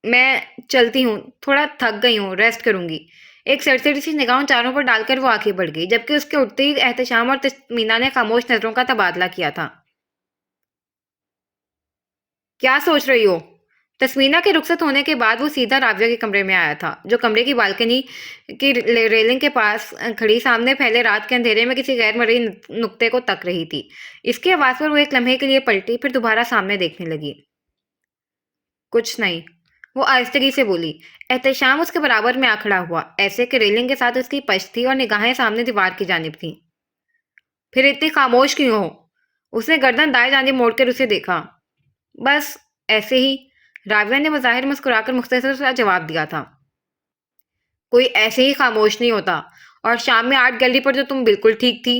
Speaker 1: میں چلتی ہوں، تھوڑا تھک گئی ہوں، ریسٹ کروں گی۔ ایک سرسری سی نگاہ ان چاروں پر ڈال کر وہ آگے بڑھ گئی، جبکہ اس کے اٹھتے ہی احتشام اور تسمینہ نے خاموش نظروں کا تبادلہ کیا تھا۔ کیا سوچ رہی ہو؟ تسمینہ کے رخصت ہونے کے بعد وہ سیدھا راویہ کے کمرے میں آیا تھا، جو کمرے کی بالکنی کی ریلنگ کے پاس کھڑی سامنے پھیلے رات کے اندھیرے میں کسی غیر مرئی نقطے کو تک رہی تھی۔ اس کی آواز پر وہ ایک لمحے کے لیے پلٹی، پھر دوبارہ سامنے دیکھنے لگی۔ کچھ نہیں، وہ آہستگی سے بولی۔ احتشام اس کے برابر میں آ کھڑا ہوا، ایسے کہ ریلنگ کے ساتھ اس کی پشت تھی اور نگاہیں سامنے دیوار کی جانب تھیں۔ پھر اتنی خاموش کیوں ہو؟ اس نے گردن دائیں جانب موڑ کر اسے دیکھا۔ بس ایسے ہی، راویہ نے بظاہر مسکرا کر مختصر سا جواب دیا تھا۔ کوئی ایسے ہی خاموش نہیں ہوتا، اور شام میں آرٹ گیلری پر تو تم بالکل ٹھیک تھی۔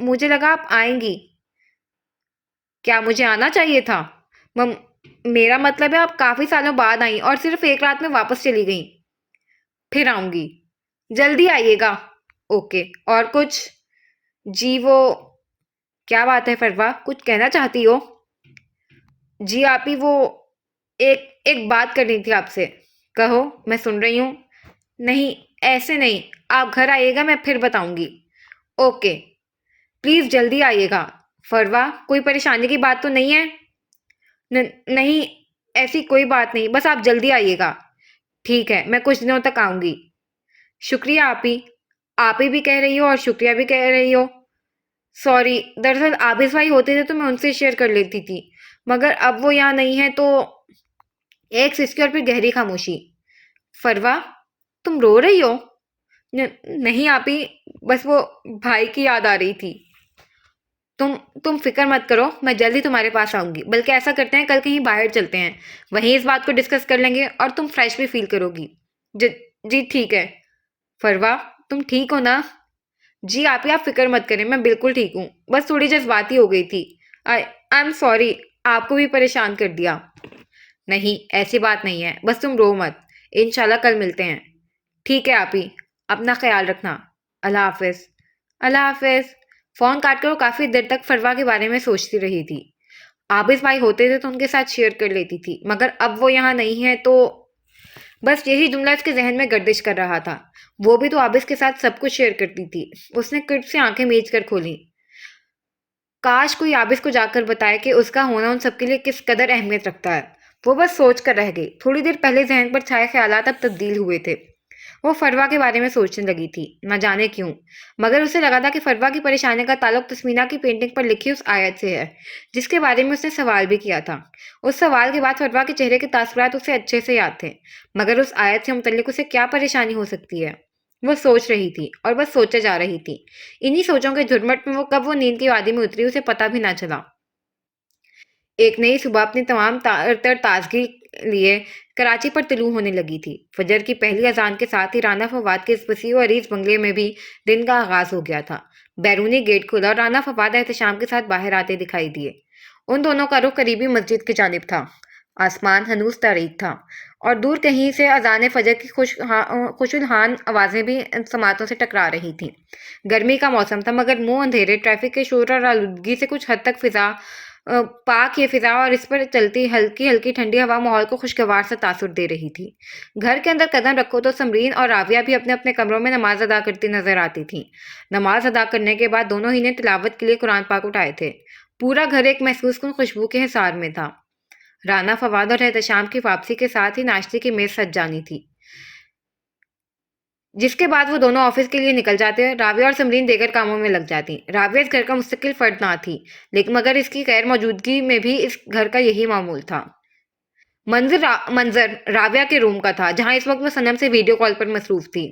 Speaker 1: مجھے لگا آپ آئیں گی۔ کیا مجھے آنا چاہیے تھا؟ میرا مطلب ہے آپ کافی سالوں بعد آئیں اور صرف ایک رات میں واپس چلی گئیں۔ پھر آؤں گی، جلدی آئیے گا۔ اوکے، اور کچھ؟ جی وہ… کیا بات ہے فروا، کچھ کہنا چاہتی ہو؟ جی آپی، وہ ایک بات کرنی تھی آپ سے۔ کہو، میں سن رہی ہوں۔ نہیں، ایسے نہیں، آپ گھر آئیے گا، میں پھر بتاؤں گی۔ اوکے، پلیز جلدی آئیے گا۔ فروا، کوئی پریشانی کی بات تو نہیں ہے؟ نہیں، ایسی کوئی بات نہیں، بس آپ جلدی آئیے گا۔ ٹھیک ہے، میں کچھ دنوں تک آؤں گی۔ شکریہ آپی۔ آپی بھی کہہ رہی ہو اور شکریہ بھی کہہ رہی ہو۔ سوری، دراصل عابس بھائی ہوتے تھے تو میں ان سے شیئر کر لیتی تھی، مگر اب وہ یہاں نہیں ہے تو… ایک سسکی اور پھر گہری خاموشی۔ فروا، تم رو رہی ہو؟ نہیں آپی، بس وہ بھائی کی یاد آ رہی تھی۔ تم فکر مت کرو، میں جلدی تمہارے پاس آؤں گی۔ بلکہ ایسا کرتے ہیں، کل کہیں باہر چلتے ہیں، وہیں اس بات کو ڈسکس کر لیں گے اور تم فریش بھی فیل کرو گی۔ جی ٹھیک ہے۔ فروا، تم ٹھیک ہو نا؟ جی آپی، آپ فکر مت کریں، میں بالکل ٹھیک ہوں، بس تھوڑی جذباتی ہو گئی تھی۔ آئی ایم سوری، آپ کو بھی پریشان کر دیا۔ نہیں، ایسی بات نہیں ہے، بس تم رو مت، انشاءاللہ کل ملتے ہیں۔ ٹھیک ہے آپی، اپنا خیال رکھنا۔ اللہ حافظ۔ اللہ حافظ۔ فون کاٹ کر وہ کافی دیر تک فروا کے بارے میں سوچتی رہی تھی۔ عابس بھائی ہوتے تھے تو ان کے ساتھ شیئر کر لیتی تھی، مگر اب وہ یہاں نہیں ہے تو… بس یہی جملہ اس کے ذہن میں گردش کر رہا تھا۔ وہ بھی تو عابس کے ساتھ سب کچھ شیئر کرتی تھی۔ اس نے کرب سے آنکھیں میچ کر کھولی۔ کاش کوئی عابس کو جا کر بتائے کہ اس کا ہونا ان سب کے لیے کس قدر اہمیت رکھتا ہے۔ وہ بس سوچ کر رہ گئی۔ تھوڑی دیر پہلے ذہن پر چھائے خیالات اب تبدیل ہوئے تھے۔ وہ فروا کے بارے میں سوچنے لگی تھی، نہ جانے کیوں، مگر اسے لگا تھا کہ فروا کی پریشانی کا تعلق تسمینا کی پینٹنگ پر لکھی اس آیت سے ہے، جس کے بارے میں اس نے سوال بھی کیا تھا۔ اس سوال کے بعد فروا کے چہرے کے تاثرات اسے اچھے سے یاد تھے، مگر اس آیت سے متعلق اسے کیا پریشانی ہو سکتی ہے؟ وہ سوچ رہی تھی اور بس سوچے جا رہی تھی۔ انہی سوچوں کے جھرمٹ میں کب وہ نیند کی وادی میں اتری، اسے پتہ بھی نہ چلا۔ ایک نئی صبح اپنی تمام تر تازگی لیے کراچی پر طلوع ہونے لگی تھی۔ فجر کی پہلی اذان کے ساتھ ہی رانا فواد کے اس وسیع و عریض بنگلے میں بھی دن کا آغاز ہو گیا تھا۔ بیرونی گیٹ کھلا اور رانا فواد احتشام کے ساتھ باہر آتے دکھائی دیے۔ ان دونوں کا رخ قریبی مسجد کی جانب تھا۔ آسمان ہنوز تاریک تھا اور دور کہیں سے اذان فجر کی خوشالحان آوازیں بھی سماعتوں سے ٹکرا رہی تھیں۔ گرمی کا موسم تھا، مگر منہ اندھیرے، ٹریفک کے شور اور آلودگی سے کچھ حد تک پاک یہ فضا اور اس پر چلتی ہلکی ہلکی ٹھنڈی ہوا ماحول کو خوشگوار سا تاثر دے رہی تھی۔ گھر کے اندر قدم رکھو تو سمرین اور راویہ بھی اپنے اپنے کمروں میں نماز ادا کرتی نظر آتی تھیں۔ نماز ادا کرنے کے بعد دونوں ہی نے تلاوت کے لیے قرآن پاک اٹھائے تھے۔ پورا گھر ایک محسوس کن خوشبو کے حصار میں تھا۔ رانا فواد اور احتشام کی واپسی کے ساتھ ہی ناشتے کی میز سج جانی تھی، جس کے بعد وہ دونوں آفس کے لیے نکل جاتے۔ راویہ اور سمرین دیگر کاموں میں لگ جاتی۔ راویہ اس گھر کا مستقل فرد نہ تھی، لیکن مگر اس کی غیر موجودگی میں بھی اس گھر کا یہی معمول تھا۔ منظر راویہ کے روم کا تھا، جہاں اس وقت وہ صنم سے ویڈیو کال پر مصروف تھی۔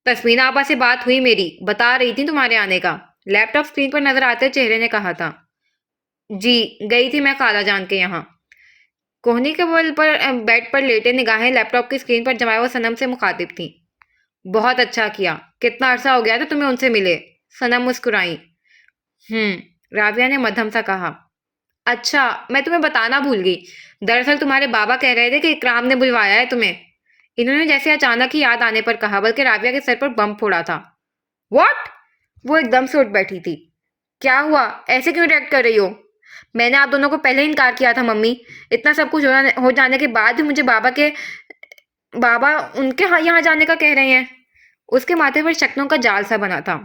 Speaker 1: تسمینا آپا سے بات ہوئی میری، بتا رہی تھی تمہارے آنے کا، لیپ ٹاپ اسکرین پر نظر آتے چہرے نے کہا تھا۔ جی، گئی تھی میں خالہ جان کے یہاں۔ کوہنی کے بیڈ پر لیٹے، نگاہیں لیپ ٹاپ کی اسکرین پر جمائے وہ صنم سے مخاطب تھیں۔ بہت اچھا کیا، کتنا عرصہ ہو گیا تھا تمہیں ان سے ملے؟ صنم مسکرائی۔ راویہ نے مدھم سا کہا۔ اچھا، میں تمہیں بتانا بھول گئی، دراصل تمہارے بابا کہہ رہے تھے کہ اکرام نے بلوایا ہے تمہیں۔ انہوں نے جیسے اچانک ہی یاد آنے پر کہا، بلکہ راویہ کے سر پر بم پھوڑا تھا۔ واٹ؟ وہ ایک دم سے اٹھ بیٹھی تھی۔ کیا ہوا؟ ایسے کیوں ریئیکٹ کر رہی ہو؟ میں نے آپ دونوں کو پہلے انکار کیا تھا ممی، اتنا سب کچھ ہو جانے کے بعد بھی مجھے بابا ان کے یہاں جانے کا کہہ رہے ہیں۔ اس کے ماتھے پر شکنوں کا جال سا بنا تھا۔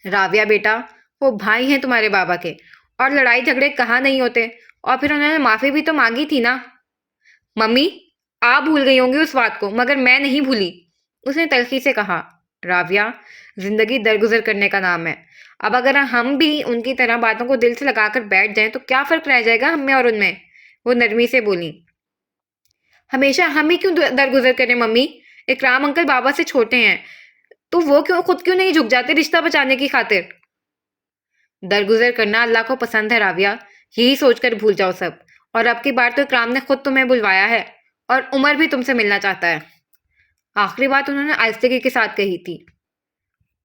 Speaker 1: راویہ بیٹا، وہ بھائی ہیں تمہارے بابا کے، اور لڑائی جھگڑے کہاں نہیں ہوتے، اور پھر انہوں نے معافی بھی تو مانگی تھی نا۔ ممی، آپ بھول گئی ہوں گی اس بات کو، مگر میں نہیں بھولی، اس نے تلخی سے کہا۔ راویہ، زندگی درگزر کرنے کا نام ہے، اب اگر ہم بھی ان کی طرح باتوں کو دل سے لگا کر بیٹھ جائیں تو کیا فرق رہ جائے گا ہم میں اور ان میں، وہ نرمی سے بولی۔ ہمیشہ ہم ہی کیوں درگزر کریں ممی؟ اکرام انکل بابا سے چھوٹے ہیں تو وہ خود کیوں نہیں جھک جاتے رشتہ بچانے کی خاطر؟ درگزر کرنا اللہ کو پسند ہے راویہ، یہی سوچ کر بھول جاؤ سب، اور اب کی بار تو اکرام نے خود تمہیں بلوایا ہے، اور عمر بھی تم سے ملنا چاہتا ہے۔ آخری بات انہوں نے آہستگی کے ساتھ کہی تھی۔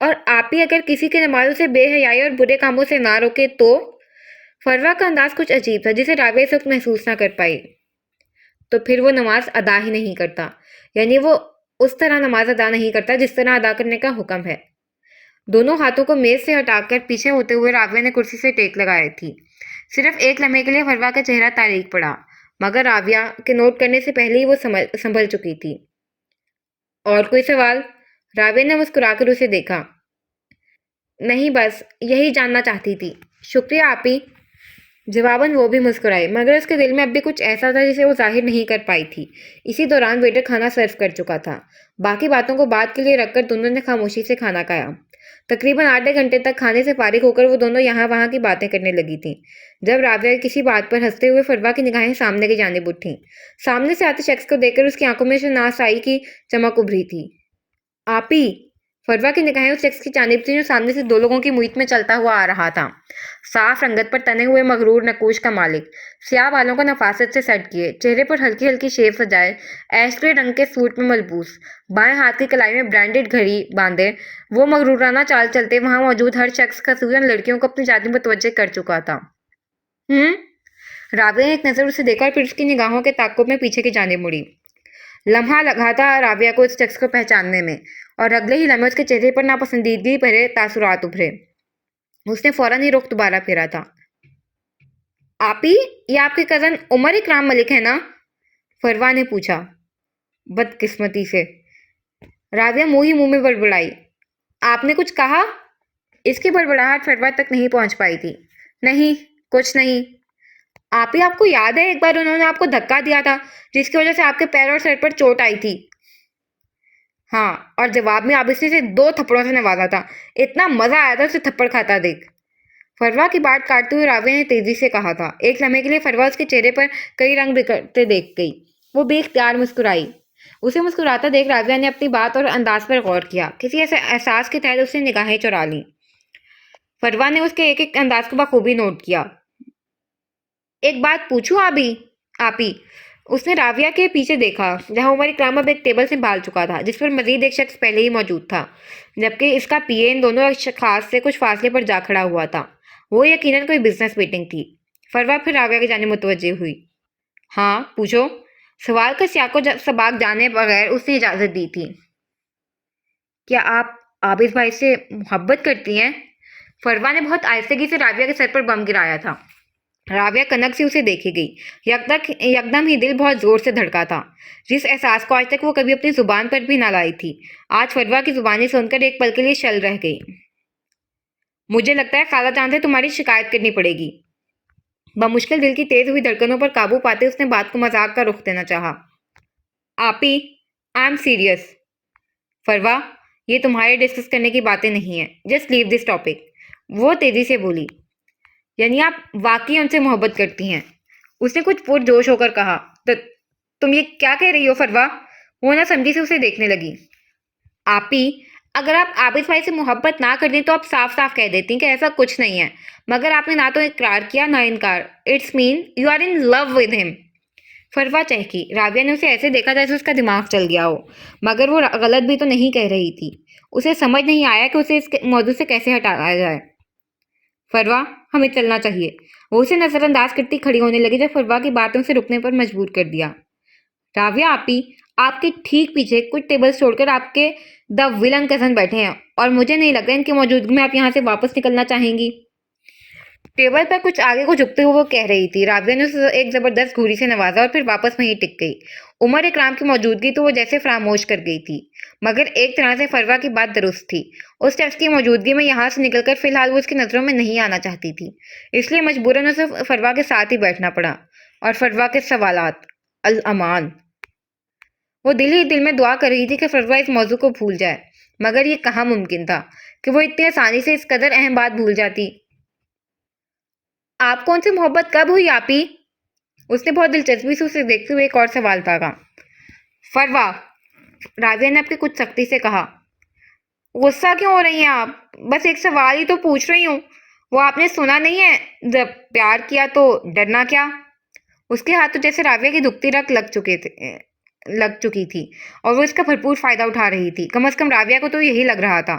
Speaker 1: اور آپ ہی اگر کسی کی نمازوں سے بے حیائی اور برے کاموں سے نہ روکے تو؟ فروا کا انداز کچھ عجیب تھا جسے راویہ اس وقت محسوس نہ کر پائی۔ تو پھر وہ نماز ادا ہی نہیں کرتا، یعنی وہ اس طرح نماز ادا نہیں کرتا جس طرح ادا کرنے کا حکم ہے۔ دونوں ہاتھوں کو میز سے ہٹا کر پیچھے ہوتے ہوئے راویہ نے کرسی سے ٹیک لگائی تھی۔ صرف ایک لمحے کے لیے فروا کا چہرہ تاریک پڑا، مگر راویہ کے نوٹ کرنے سے پہلے ہی وہ سنبھل چکی تھی۔ اور کوئی سوال؟ راویہ نے مسکرا کر اسے دیکھا۔ نہیں، بس یہی جاننا چاہتی تھی۔ شکریہ آپی۔ جواباً وہ بھی مسکرائی، مگر اس کے دل میں اب بھی کچھ ایسا تھا جسے وہ ظاہر نہیں کر پائی تھی۔ اسی دوران ویٹر کھانا سرو کر چکا تھا۔ باقی باتوں کو بعد کے لیے رکھ کر دونوں نے خاموشی سے کھانا کھایا۔ تقریباً آدھے گھنٹے تک کھانے سے فارغ ہو کر وہ دونوں یہاں وہاں کی باتیں کرنے لگی تھیں، جب راویہ کسی بات پر ہنستے ہوئے فروا کی نگاہیں سامنے کی جانب اٹھیں۔ سامنے سے آتے شخص کو دیکھ کر اس کی آنکھوں میں شناسائی کی چمک ابھری تھی۔ آپی! فروا کی نگاہیں اس شخص کی جانب تھیں جو سامنے سے دو لوگوں کی محیط میں چلتا ہوا آ رہا تھا۔ صاف رنگت پر تنے ہوئے مغرور نقوش کا مالک، سیاہ بالوں کو نفاست سے سیٹ کیے، چہرے پر ہلکی ہلکی شیو سجائے، ایش گرے رنگ کے سوٹ میں ملبوس، بائیں ہاتھ کی کلائی میں برانڈڈ گھڑی باندھے، وہ مغرورانہ چال چلتے وہاں موجود ہر شخص خصوصاً لڑکیوں کو اپنی جانب متوجہ کر چکا تھا۔ راویہ نے ایک نظر اسے دیکھا اور پھر اس کی نگاہوں کے تعاقب میں پیچھے کی جانب مڑی۔ لمحہ لگا تھا راویہ کو اس شخص کو پہچاننے میں، اور اگلے ہی لمحے اس کے چہرے پر ناپسندیدگی بھرے تاثرات ابھرے۔ اس نے فوراً ہی رخ دوبارہ پھیرا تھا۔ آپی، یہ آپ کے کزن عمر اکرام ملک ہے نا؟ فروا نے پوچھا۔ بدقسمتی سے راویہ منہ ہی منہ میں بڑبڑائی۔ آپ نے کچھ کہا؟ اس کی بڑبڑاہٹ فروا تک نہیں پہنچ پائی تھی۔ نہیں، کچھ نہیں۔ آپی، آپ کو یاد ہے ایک بار انہوں نے آپ کو دھکا دیا تھا جس کی وجہ سے آپ کے پیر اور سر پر چوٹ آئی تھی؟ ہاں، اور جواب میں آپ اسے 2 تھپڑوں سے نوازا تھا۔ اتنا مزہ آیا تھا اسے تھپڑ کھاتا دیکھ۔ فروا کی بات کاٹتے ہوئے راویہ نے تیزی سے کہا تھا۔ ایک لمحے کے لیے فروا اس کے چہرے پر کئی رنگ بکھرتے دیکھ گئی۔ وہ بے اختیار مسکرائی۔ اسے مسکراتا دیکھ راویہ نے اپنی بات اور انداز پر غور کیا۔ کسی ایسے احساس کے تحت اس نے نگاہیں چرا لیں۔ فروا نے اس کے ایک ایک انداز کو بخوبی نوٹ کیا۔ ایک بات پوچھوں آپی؟ اس نے راویہ کے پیچھے دیکھا، جہاں عمر اکرام اب ایک ٹیبل سنبھال چکا تھا جس پر مزید ایک شخص پہلے ہی موجود تھا، جبکہ اس کا پی اے ان دونوں اشخاص سے کچھ فاصلے پر جا کھڑا ہوا تھا۔ وہ یقیناً کوئی بزنس میٹنگ تھی۔ فروا پھر راویہ کی جانب متوجہ ہوئی۔ ہاں، پوچھو۔ سوال کا سیاق و سباق جانے بغیر اس نے اجازت دی تھی۔ کیا آپ عابد بھائی سے محبت کرتی ہیں؟ فروا نے بہت آہستگی سے راویہ کے سر پر بم گرایا تھا۔ راویہ کنک سے اسے دیکھے گئی۔ یکدم ہی دل بہت زور سے دھڑکا تھا، جس احساس کو آج تک وہ کبھی اپنی زبان پر بھی نہ لائی تھی، آج فروا کی زبانی سن کر ایک پل کے لیے شل رہ گئی۔ مجھے لگتا ہے خالہ جان سے تمہاری شکایت کرنی پڑے گی۔ بمشکل دل کی تیز ہوئی دھڑکنوں پر قابو پاتے اس نے بات کو مذاق کا رخ دینا چاہا۔ آپی، آئی ایم سیریس۔ فروا، یہ تمہارے ڈسکس کرنے کی باتیں نہیں ہیں، جسٹ لیو دس ٹاپک۔ وہ تیزی سے بولی۔ یعنی آپ واقعی ان سے محبت کرتی ہیں؟ اس نے کچھ پرجوش ہو کر کہا۔ تم یہ کیا کہہ رہی ہو فروا؟ وہ نہ سمجھی سے اسے دیکھنے لگی۔ آپی، اگر آپ عابد بھائی سے محبت نہ کر دیں تو آپ صاف صاف کہہ دیتی کہ ایسا کچھ نہیں ہے، مگر آپ نے نہ تو اقرار کیا نہ انکار۔ It's man you are in love with ہم۔ فروا چہکی۔ راویہ نے اسے ایسے دیکھا جیسے اس کا دماغ چل گیا ہو، مگر وہ غلط بھی تو نہیں کہہ رہی تھی۔ اسے سمجھ نہیں آیا کہ اسے اس موضوع سے کیسے ہٹایا جائے۔ فروا، ہمیں چلنا چاہیے۔ وہ اسے نظر انداز کرتی کھڑی ہونے لگی جب فروا کی باتوں سے رکنے پر مجبور کر دیا۔ راویہ آپی، آپ کے ٹھیک پیچھے کچھ ٹیبلز چھوڑ کر آپ کے دا ولن کزن بیٹھے ہیں، اور مجھے نہیں لگتا ان کی موجودگی میں آپ یہاں سے واپس نکلنا چاہیں گی۔ ٹیبل پر کچھ آگے کو جھکتے ہوئے وہ کہہ رہی تھی۔ راویہ نے اسے ایک زبردست گھوری سے نوازا اور پھر واپس وہیں ٹک گئی۔ عمر اکرام کی موجودگی تو وہ جیسے فراموش کر گئی تھی، مگر ایک طرح سے فروا کی بات درست تھی۔ اس شخص کی موجودگی میں یہاں سے نکل کر فی الحال وہ اس کی نظروں میں نہیں آنا چاہتی تھی، اس لیے مجبوراً اسے فروا کے ساتھ ہی بیٹھنا پڑا۔ اور فروا کے سوالات، الامان۔ وہ دل ہی دل میں دعا کر رہی تھی کہ فروا اس موضوع کو بھول جائے، مگر یہ کہاں ممکن تھا کہ وہ اتنی آسانی سے اس قدر اہم بات بھول جاتی۔ آپ کو ان سے محبت کب ہوئی آپی؟ اس نے بہت دلچسپی سے اسے دیکھتے ہوئے ایک اور سوال داغا۔ فروا، راویہ نے اب کے کچھ سختی سے کہا۔ غصہ کیوں ہو رہی ہیں آپ؟ بس ایک سوال ہی تو پوچھ رہی ہوں۔ وہ آپ نے سنا نہیں ہے، جب پیار کیا تو ڈرنا کیا؟ اس کے ہاتھوں جیسے راویہ کی دکھتی رگ لگ چکی تھی، اور وہ اس کا بھرپور فائدہ اٹھا رہی تھی۔ کم از کم راویہ کو تو یہی لگ رہا تھا۔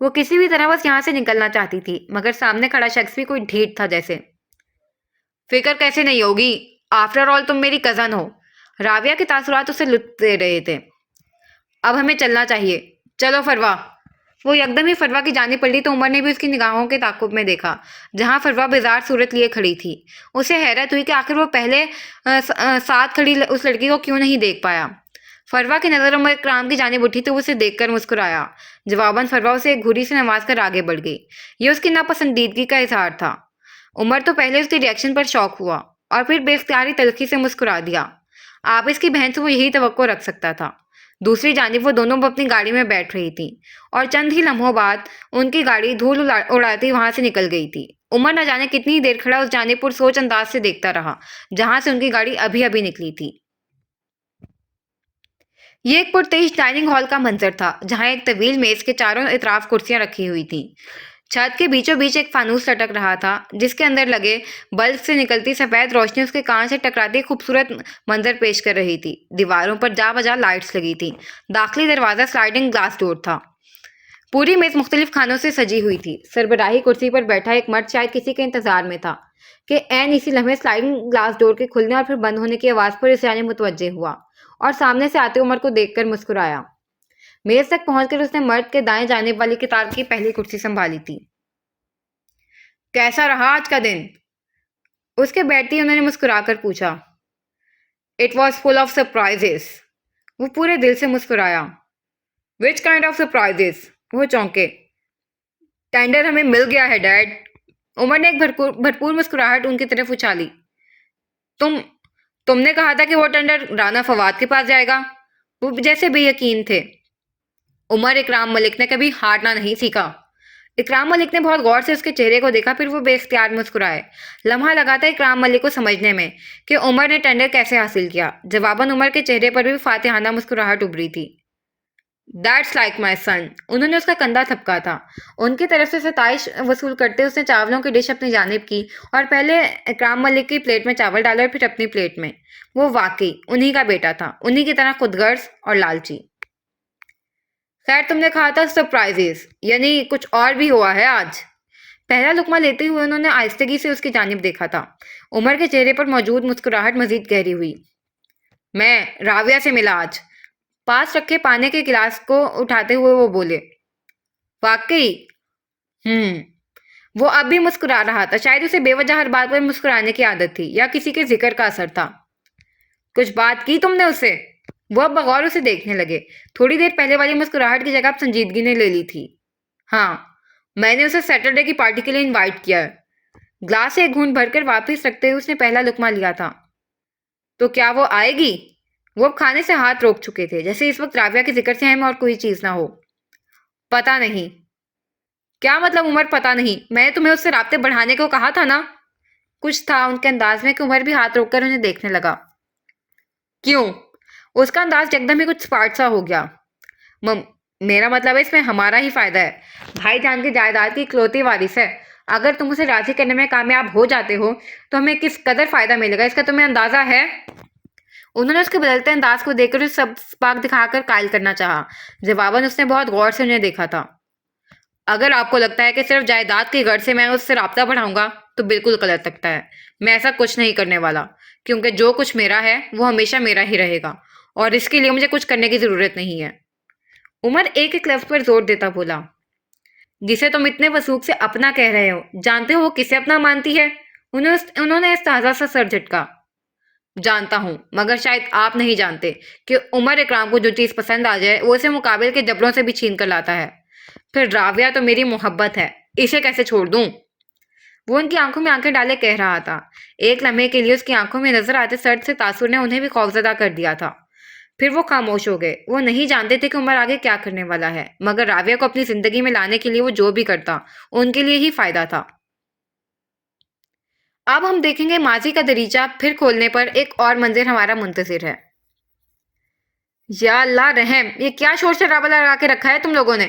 Speaker 1: وہ کسی بھی طرح بس یہاں سے نکلنا چاہتی تھی، مگر سامنے کھڑا شخص بھی کوئی ڈھیٹ تھا جیسے۔ فکر کیسے نہیں ہوگی؟ آفٹر آل تم میری کزن ہو۔ راویہ کے تاثرات اسے لطف دے رہے تھے۔ اب ہمیں چلنا چاہیے، چلو فروا۔ وہ یکدم ہی فروا کی جانب پلٹی تو عمر نے بھی اس کی نگاہوں کے تعاقب میں دیکھا، جہاں فروا بیزار صورت لیے کھڑی تھی۔ اسے حیرت ہوئی کہ آخر وہ پہلے ساتھ کھڑی اس لڑکی کو کیوں نہیں دیکھ پایا۔ فروا کی نظر عمر اکرام کی جانب اٹھی تو وہ اسے دیکھ کر مسکرایا۔ جواباً فروا اسے ایک گھوری سے نواز کر آگے بڑھ گئی۔ یہ اس کی ناپسندیدگی کا اظہار تھا۔ عمر تو پہلے اس کے ریئیکشن پر شوق ہوا اور پھر بے اختیاری تلخی سے مسکرا دیا۔ آپ اس کی بہن سے وہ یہی توقع رکھ سکتا تھا۔ دوسری جانب وہ دونوں اپنی گاڑی میں بیٹھ رہی تھیں اور چند ہی لمحوں بعد ان کی گاڑی دھول اڑاتی وہاں سے نکل گئی تھی۔ عمر نہ جانے کتنی دیر کھڑا اس جانب پر سوچ انداز سے دیکھتا رہا جہاں سے ان کی گاڑی ابھی ابھی نکلی تھی۔ یہ ایک پرتعیش ڈائننگ ہال کا منظر تھا، جہاں ایک طویل میز کے چاروں اطراف کرسیاں رکھی ہوئی تھیں۔ چھت کے بیچوں بیچ ایک فانوس لٹک رہا تھا، جس کے اندر لگے بلب سے نکلتی سفید روشنی اس کے کان سے ٹکراتی خوبصورت منظر پیش کر رہی تھی۔ دیواروں پر جا بجا لائٹس لگی تھیں۔ داخلی دروازہ سلائڈنگ گلاس ڈور تھا۔ پوری میز مختلف کھانوں سے سجی ہوئی تھی۔ سربراہی کرسی پر بیٹھا ایک مرد شاید کسی کے انتظار میں تھا کہ عین اسی لمحے سلائڈنگ گلاس ڈور کے کھلنے اور پھر بند ہونے کی آواز پر اس جانب متوجہ ہوا اور سامنے سے آتے عمر کو دیکھ کر مسکرایا۔ میز تک پہنچ کر اس نے مرد کے دائیں جانب والی قطار کی پہلی کرسی سنبھالی تھی۔ کیسا رہا آج کا دن؟ اس کے بیٹھتے ہی انہوں نے مسکرا کر پوچھا۔ It was full of surprises۔ وہ پورے دل سے مسکرایا۔ Which kind of surprises؟ وہ چونکے۔ ٹینڈر ہمیں مل گیا ہے ڈیڈ۔ عمر نے ایک بھرپور مسکراہٹ ان کی طرف اچھالی۔ تم نے کہا تھا کہ وہ ٹینڈر رانا فواد کے پاس جائے گا۔ وہ جیسے بے یقین تھے۔ عمر اکرام ملک نے کبھی ہارنا نہیں سیکھا۔ اکرام ملک نے بہت غور سے اس کے چہرے کو دیکھا، پھر وہ بے اختیار مسکرائے۔ لمحہ لگا تھا اکرام ملک کو سمجھنے میں کہ عمر نے ٹینڈر کیسے حاصل کیا۔ جواباً عمر کے چہرے پر بھی فاتحانہ مسکراہٹ ابھری تھی۔ That's like my son۔ انہوں نے اس کا کندھا تھپکا تھا۔ ان کی طرف سے ستائش وصول کرتے اس نے چاولوں کی ڈش اپنی جانب کی اور پہلے اکرام ملک کی پلیٹ میں چاول ڈالے اور پھر اپنی پلیٹ میں۔ وہ واقعی انہی کا بیٹا تھا، انہی کی طرح خود غرض اور لالچی۔ خیر تم نے کہا تھا سرپرائزز، یعنی کچھ اور بھی ہوا ہے آج؟ پہلا لقمہ لیتے ہوئے انہوں نے آہستگی سے اس کی جانب دیکھا تھا۔ عمر کے چہرے پر موجود مسکراہٹ مزید گہری ہوئی۔ میں راویہ سے ملا آج۔ پاس رکھے پانی کے گلاس کو اٹھاتے ہوئے وہ بولے۔ واقعی؟ وہ اب بھی مسکرا رہا تھا، شاید اسے بے وجہ ہر بات پر مسکرانے کی عادت تھی یا کسی کے ذکر کا اثر تھا۔ کچھ بات کی تم نے اس سے؟ وہ اب بغور اسے دیکھنے لگے۔ تھوڑی دیر پہلے والی مسکراہٹ کی جگہ اب سنجیدگی نے لے لی تھی۔ ہاں، میں نے اسے سیٹرڈے کی پارٹی کے لیے انوائٹ کیا ہے۔ گلاس سے ایک گھونٹ بھر کر واپس رکھتے ہوئے اس نے پہلا لقمہ لیا تھا۔ تو کیا وہ آئے گی؟ وہ اب کھانے سے ہاتھ روک چکے تھے، جیسے اس وقت راویہ کے ذکر سے اہم اور کوئی چیز نہ ہو۔ پتہ نہیں۔ کیا مطلب عمر پتہ نہیں؟ میں نے تمہیں اس سے رابطے بڑھانے کو کہا تھا نا؟ کچھ تھا ان کے انداز میں کہ عمر بھی ہاتھ روک کر انہیں دیکھنے لگا۔ کیوں؟ اس کا انداز یکدم ہی کچھ سپاٹ سا ہو گیا۔ میرا مطلب ہے اس میں ہمارا ہی فائدہ ہے۔ بھائی جان کی جائیداد کی اکلوتی وارث ہے۔ اگر تم اسے راضی کرنے میں کامیاب ہو جاتے ہو تو ہمیں کس قدر فائدہ ملے گا اس کا تمہیں اندازہ ہے؟ انہوں نے اس کے بدلتے انداز کو دیکھ کر اسے سب سپاق دکھا کر قائل کرنا چاہا۔ جواباً اس نے بہت غور سے انہیں دیکھا تھا۔ اگر آپ کو لگتا ہے کہ صرف جائیداد کی غرض سے میں اس سے رابطہ بڑھاؤں گا تو بالکل غلط لگتا ہے۔ میں ایسا کچھ نہیں کرنے والا، کیونکہ جو کچھ میرا ہے وہ ہمیشہ میرا ہی رہے گا اور اس کے لیے مجھے کچھ کرنے کی ضرورت نہیں ہے۔ عمر ایک ایک لفظ پر زور دیتا بولا۔ جسے تم اتنے وثوق سے اپنا کہہ رہے ہو، جانتے ہو وہ کسے اپنا مانتی ہے؟ انہوں نے اس تازہ سا سر جھٹکا۔ جانتا ہوں، مگر شاید آپ نہیں جانتے کہ عمر اکرام کو جو چیز پسند آ جائے وہ اسے مقابل کے جبروں سے بھی چھین کر لاتا ہے۔ پھر راویہ تو میری محبت ہے، اسے کیسے چھوڑ دوں؟ وہ ان کی آنکھوں میں آنکھیں ڈالے کہہ رہا تھا۔ ایک لمحے کے لیے اس کی آنکھوں میں نظر آتے سرد سے تاثر نے انہیں بھی خوفزدہ کر دیا تھا۔ پھر وہ خاموش ہو گئے۔ وہ نہیں جانتے تھے کہ عمر آگے کیا کرنے والا ہے، مگر راویہ کو اپنی زندگی میں لانے کے لیے وہ جو بھی کرتا ان کے لیے ہی فائدہ تھا۔ اب ہم دیکھیں گے ماضی کا دریچہ پھر کھولنے پر ایک اور منظر ہمارا منتظر ہے۔ یا اللہ رحم، یہ کیا شور شرابہ لگا کے رکھا ہے تم لوگوں نے؟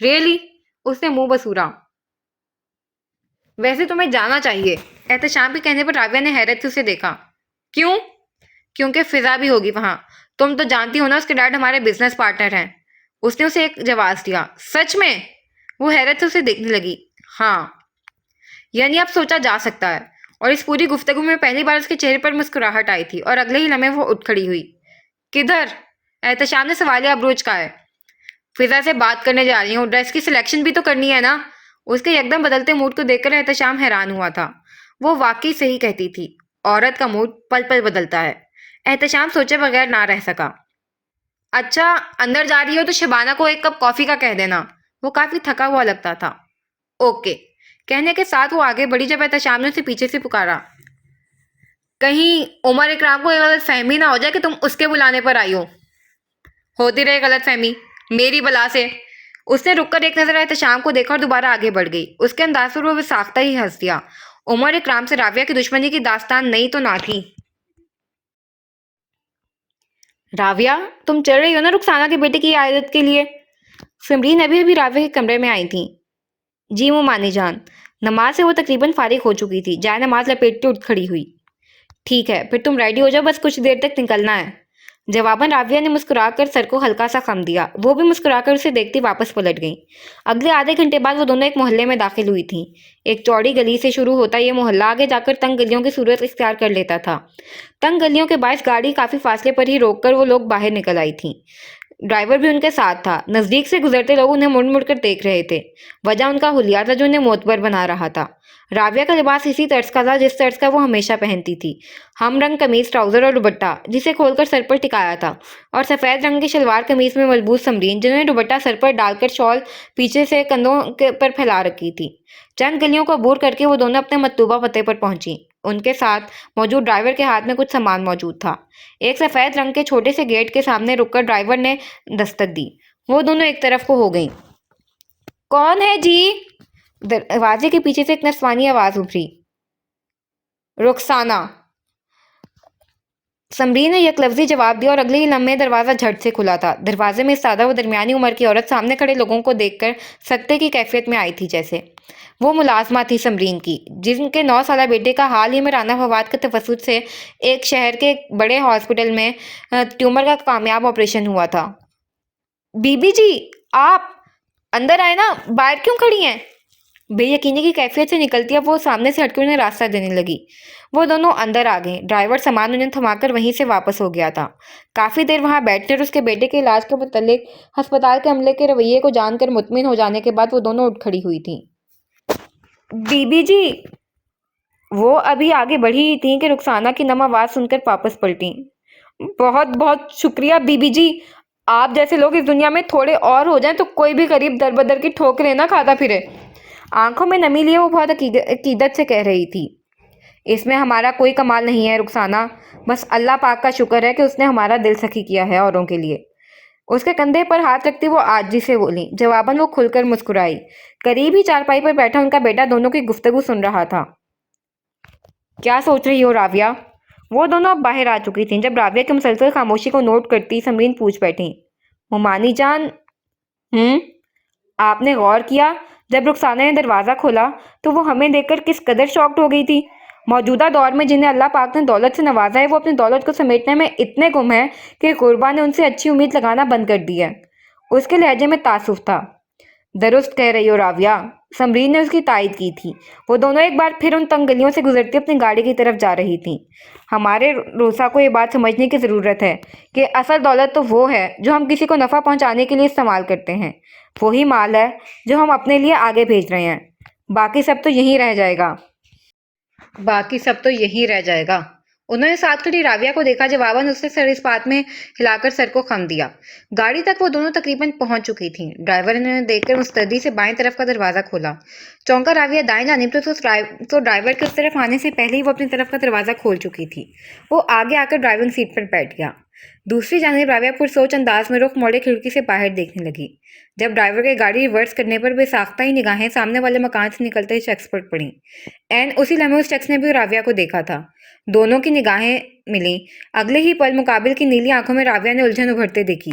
Speaker 1: ریئلی؟ اس نے منہ بسورا۔ ویسے تمہیں جانا چاہیے۔ احتشام کے کہنے پر راویہ نے حیرت سے اسے دیکھا۔ کیوں؟ کیونکہ فضا بھی ہوگی وہاں۔ تم تو جانتی ہو نا اس کے ڈیڈ ہمارے بزنس پارٹنر ہیں۔ اس نے اسے ایک جواز دیا۔ سچ میں؟ وہ حیرت سے اسے دیکھنے لگی۔ ہاں، یعنی اب سوچا جا سکتا ہے۔ اور اس پوری گفتگو میں پہلی بار اس کے چہرے پر مسکراہٹ آئی تھی اور اگلے ہی لمحے وہ اٹھ کھڑی ہوئی۔ کدھر؟ احتشام نے سوالیہ ابروچ کا ہے۔ فضا سے بات کرنے جا رہی ہوں، ڈریس کی سلیکشن بھی تو کرنی ہے نا۔ اس کے یکدم بدلتے موڈ کو دیکھ کر احتشام حیران ہوا تھا۔ وہ واقعی صحیح کہتی تھی، عورت کا موڈ پل پل بدلتا ہے۔ احتشام سوچے بغیر نہ رہ سکا۔ اچھا، اندر جا رہی ہو تو شبانہ کو ایک کپ کافی کا کہہ دینا۔ وہ کافی تھکا ہوا لگتا تھا۔ اوکے، کہنے کے ساتھ وہ آگے بڑھی جب احتشام نے اسے پیچھے سے پکارا۔ کہیں عمر اکرام کو یہ غلط فہمی نہ ہو جائے کہ تم اس کے بلانے پر آئی ہو۔ ہوتی رہے غلط فہمی، میری بلا سے۔ اس نے رک کر ایک نظر احتشام کو دیکھا اور دوبارہ آگے بڑھ گئی۔ اس کے انداز پر وہ ساختہ ہی ہنس دیا۔ عمر اکرام سے راویہ کی دشمنی کی داستان نئی تو نہ تھی۔ راویہ، تم چل رہی ہو نا رخسانہ کے بیٹے کی عیادت کے لیے؟ سمرین ابھی ابھی راویہ کے کمرے میں آئی تھی۔ جی مومانی جان۔ نماز سے وہ تقریباً فارغ ہو چکی تھی، جائے نماز لپیٹ کے اٹھ کھڑی ہوئی۔ ٹھیک ہے، پھر تم ریڈی ہو جاؤ، بس کچھ دیر تک نکلنا ہے۔ جواباً راویہ نے مسکرا کر سر کو ہلکا سا خم دیا۔ وہ بھی مسکرا کر اسے دیکھتی واپس پلٹ گئی۔ اگلے آدھے گھنٹے بعد وہ دونوں ایک محلے میں داخل ہوئی تھیں۔ ایک چوڑی گلی سے شروع ہوتا یہ محلہ آگے جا کر تنگ گلیوں کی صورت اختیار کر لیتا تھا۔ تنگ گلیوں کے باعث گاڑی کافی فاصلے پر ہی روک کر وہ لوگ باہر نکل آئی تھیں۔ ڈرائیور بھی ان کے ساتھ تھا۔ نزدیک سے گزرتے لوگ انہیں مڑ مڑ کر دیکھ رہے تھے۔ وجہ ان کا حلیہ تھا جو انہیں معتبر بنا رہا تھا۔ راویہ کا لباس اسی طرز کا تھا جس طرز کا وہ ہمیشہ پہنتی تھی۔ ہم رنگ قمیض، ٹراؤزر اور دوپٹہ جسے کھول کر سر پر ٹکایا تھا، اور سفید رنگ کی شلوار قمیض میں ملبوس سمرین جنہوں نے دوپٹہ سر پر ڈال کر شال پیچھے سے کندھوں پر پھیلا رکھی تھی۔ چند گلیوں کو عبور کر کے وہ دونوں اپنے مطلوبہ پتے پر پہنچی۔ ان کے ساتھ موجود ڈرائیور کے ہاتھ میں کچھ سامان موجود تھا۔ ایک سفید رنگ کے چھوٹے سے گیٹ کے سامنے رک کر ڈرائیور نے دستک دی۔ وہ دونوں ایک طرف کو ہو گئیں۔ کون ہے جی؟ دروازے کے پیچھے سے ایک نسوانی آواز ابھری۔ رخسانہ۔ سمرین نے یک لفظی جواب دیا اور اگلے ہی لمحے دروازہ جھٹ سے کھلا تھا۔ دروازے میں سادہ و درمیانی عمر کی عورت سامنے کھڑے لوگوں کو دیکھ کر سکتے کی کیفیت میں آئی تھی جیسے۔ وہ ملازمہ تھی سمرین کی، جن کے 9 سالہ بیٹے کا حال ہی میں رانا فواد کے تفسد سے ایک شہر کے بڑے ہاسپٹل میں ٹیومر کا کامیاب آپریشن ہوا تھا۔ بی بی جی، آپ اندر آئے نا، باہر کیوں کھڑی ہیں؟ بے یقینی کی کیفیت سے نکلتی اب وہ سامنے سے ہٹ کر انہیں راستہ دینے لگی۔ وہ دونوں اندر آ گئے۔ ڈرائیور سامان انہیں تھما کر وہیں سے واپس ہو گیا تھا۔ کافی دیر وہاں بیٹھنے اور اس کے بیٹے کے علاج کے متعلق ہسپتال کے عملے کے رویے کو جان کر مطمئن ہو جانے کے بعد وہ دونوں اٹھ کھڑی ہوئی تھیں۔ بی بی جی، وہ ابھی آگے بڑھی ہی تھیں کہ رخسانہ کی نم آواز سن کر واپس پلٹیں۔ بہت بہت شکریہ بی بی جی، آپ جیسے لوگ اس دنیا میں تھوڑے اور ہو جائیں تو کوئی بھی غریب در بدر کی ٹھوکریں نہ کھاتا پھرے۔ آنکھوں میں نمی لیے وہ بہت عقیدت سے کہہ رہی تھی۔ اس میں ہمارا کوئی کمال نہیں ہے رخسانہ، بس اللہ پاک کا شکر ہے کہ اس نے ہمارا دل سخی کیا ہے اوروں کے لیے۔ اس کے کندھے پر ہاتھ رکھتی وہ عاجزی سے بولی۔ جواباً وہ کھل کر مسکرائی۔ قریب ہی چارپائی پر بیٹھا ان کا بیٹا دونوں کی گفتگو سن رہا تھا۔ کیا سوچ رہی ہو راویہ؟ وہ دونوں اب باہر آ چکی تھیں۔ جب راویہ کی مسلسل خاموشی کو نوٹ کرتی سمرین پوچھ بیٹھی۔ مومانی جان، آپ نے غور کیا جب رخسانہ نے دروازہ کھولا تو وہ ہمیں دیکھ کر کس قدر شاکڈ ہو گئی تھی؟ موجودہ دور میں جنہیں اللہ پاک نے دولت سے نوازا ہے وہ اپنی دولت کو سمیٹنے میں اتنے گم ہیں کہ غربا نے ان سے اچھی امید لگانا بند کر دی ہے۔ اس کے لہجے میں تعصب تھا۔ درست کہہ رہی ہو راویہ، سمرین نے اس کی تائید کی تھی۔ وہ دونوں ایک بار پھر ان تنگ گلیوں سے گزرتی اپنی گاڑی کی طرف جا رہی تھیں۔ ہمارے روسا کو یہ بات سمجھنے کی ضرورت ہے کہ اصل دولت تو وہ ہے جو ہم کسی کو نفع پہنچانے کے لیے استعمال کرتے ہیں۔ وہی مال ہے جو ہم اپنے لیے آگے بھیج رہے ہیں۔ باقی سب تو یہیں رہ جائے گا۔ باقی سب تو یہیں رہ جائے گا۔ انہوں نے ساتھ کھڑی راویہ کو دیکھا۔ جواباً اس نے سر اس بات میں ہلا کر سر کو خم دیا۔ گاڑی تک وہ دونوں تقریباً پہنچ چکی تھیں۔ ڈرائیور نے انہیں دیکھ کر مستعدی سے بائیں طرف کا دروازہ کھولا۔ چونکا راویہ دائیں جانب تو ڈرائیور کے اس طرف آنے سے پہلے ہی وہ اپنی طرف کا دروازہ کھول چکی تھی۔ وہ آگے آ کر ڈرائیونگ سیٹ پر بیٹھ گیا۔ دوسری جانب راویہ پرسوچ انداز میں رخ موڑے کھڑکی سے باہر دیکھنے لگی۔ جب ڈرائیور کے گاڑی ریورس کرنے پر بے ساختہ ہی نگاہیں سامنے والے مکان سے نکلتے شخص پر پڑیں۔ عین اسی لمحے اس شخص نے بھی راویہ کو دیکھا تھا۔ دونوں کی نگاہیں ملیں۔ اگلے ہی پل مقابل کی نیلی آنکھوں میں راویہ نے الجھن ابھرتے دیکھی۔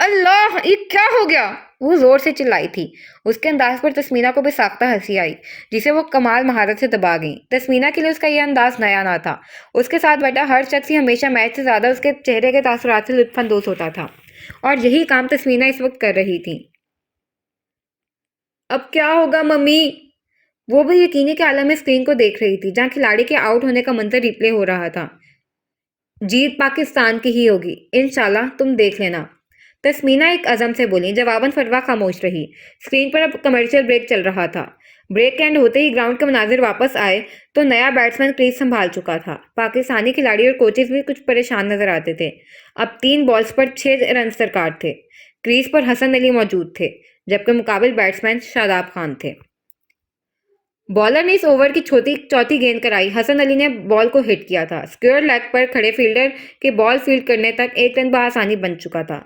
Speaker 1: اللہ یہ کیا ہو گیا؟ وہ زور سے چلائی تھی۔ اس کے انداز پر تسمینا کو بے ساختہ ہنسی آئی جسے وہ کمال مہارت سے دبا گئی۔ تسمینا کے لیے اس کا یہ انداز نیا نہ تھا۔ اس کے ساتھ بیٹھا ہر شخص ہی ہمیشہ میچ سے زیادہ اس کے چہرے کے تاثرات سے لطف اندوز ہوتا تھا، اور یہی کام تسمینا اس وقت کر رہی تھی۔ اب کیا ہوگا ممی؟ وہ بھی یقینی کے عالم میں اسکرین کو دیکھ رہی تھی جہاں کھلاڑی کے آؤٹ ہونے کا منظر ریپلے ہو رہا تھا۔ جیت پاکستان کی ہی ہوگی انشاءاللہ، تم دیکھ لینا، تسمینا ایک عزم سے بولی۔ جواباً فروا خاموش رہی۔ اسکرین پر اب کمرشل بریک چل رہا تھا۔ بریک کے اینڈ ہوتے ہی گراؤنڈ کے مناظر واپس آئے تو نیا بیٹسمین کریز سنبھال چکا تھا۔ پاکستانی کھلاڑی اور کوچز بھی کچھ پریشان نظر آتے تھے۔ اب 3 بالز پر 6 رنز درکار تھے۔ کریز پر حسن علی موجود تھے جبکہ مقابل بیٹسمین شاداب خان تھے۔ بالر نے اس اوور کی چوتھی گیند کرائی۔ حسن علی نے بال کو ہٹ کیا تھا۔ اسکوئر لیگ پر کھڑے فیلڈر کے بال فیلڈ کرنے تک 1 رن بآسانی بن چکا تھا۔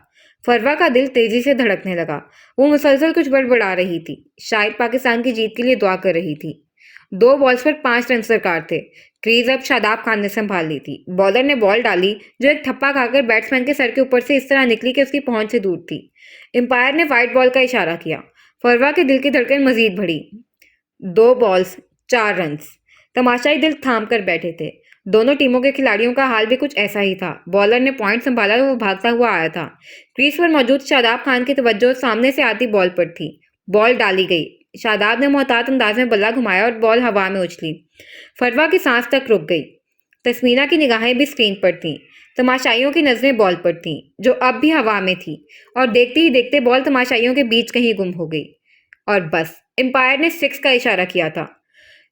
Speaker 1: فروا کا دل تیزی سے دھڑکنے لگا۔ وہ مسلسل کچھ بڑبڑا رہی تھی، شاید پاکستان کی جیت کے لیے دعا کر رہی تھی۔ 2 بالز پر 5 رنز درکار تھے۔ کریز اب شاداب خان نے سنبھال لی تھی۔ بالر نے بال ڈالی جو ایک تھپا کھا کر بیٹسمین کے سر کے اوپر سے اس طرح نکلی کہ اس کی پہنچ سے دور تھی۔ امپائر نے وائٹ بال کا اشارہ کیا۔ فروا کے دل کی دھڑکن مزید بڑھی۔ 2 بالز 4 رنز۔ تماشائی دل تھام کر بیٹھے تھے۔ دونوں ٹیموں کے کھلاڑیوں کا حال بھی کچھ ایسا ہی تھا۔ بالر نے پوائنٹ سنبھالا تو وہ بھاگتا ہوا آیا تھا۔ کریز پر موجود شاداب خان کی توجہ سامنے سے آتی بال پر تھی۔ بال ڈالی گئی۔ شاداب نے محتاط انداز میں بلہ گھمایا اور بال ہوا میں اچھلی۔ فروا کی سانس تک رک گئی۔ تسمینا کی نگاہیں بھی اسکرین پر تھیں۔ تماشائیوں کی نظریں بال پر تھیں جو اب بھی ہوا میں تھی، اور دیکھتے ہی دیکھتے بال تماشائیوں کے بیچ کہیں گم ہو گئی۔ اور بس امپائر نے 6 کا اشارہ کیا تھا۔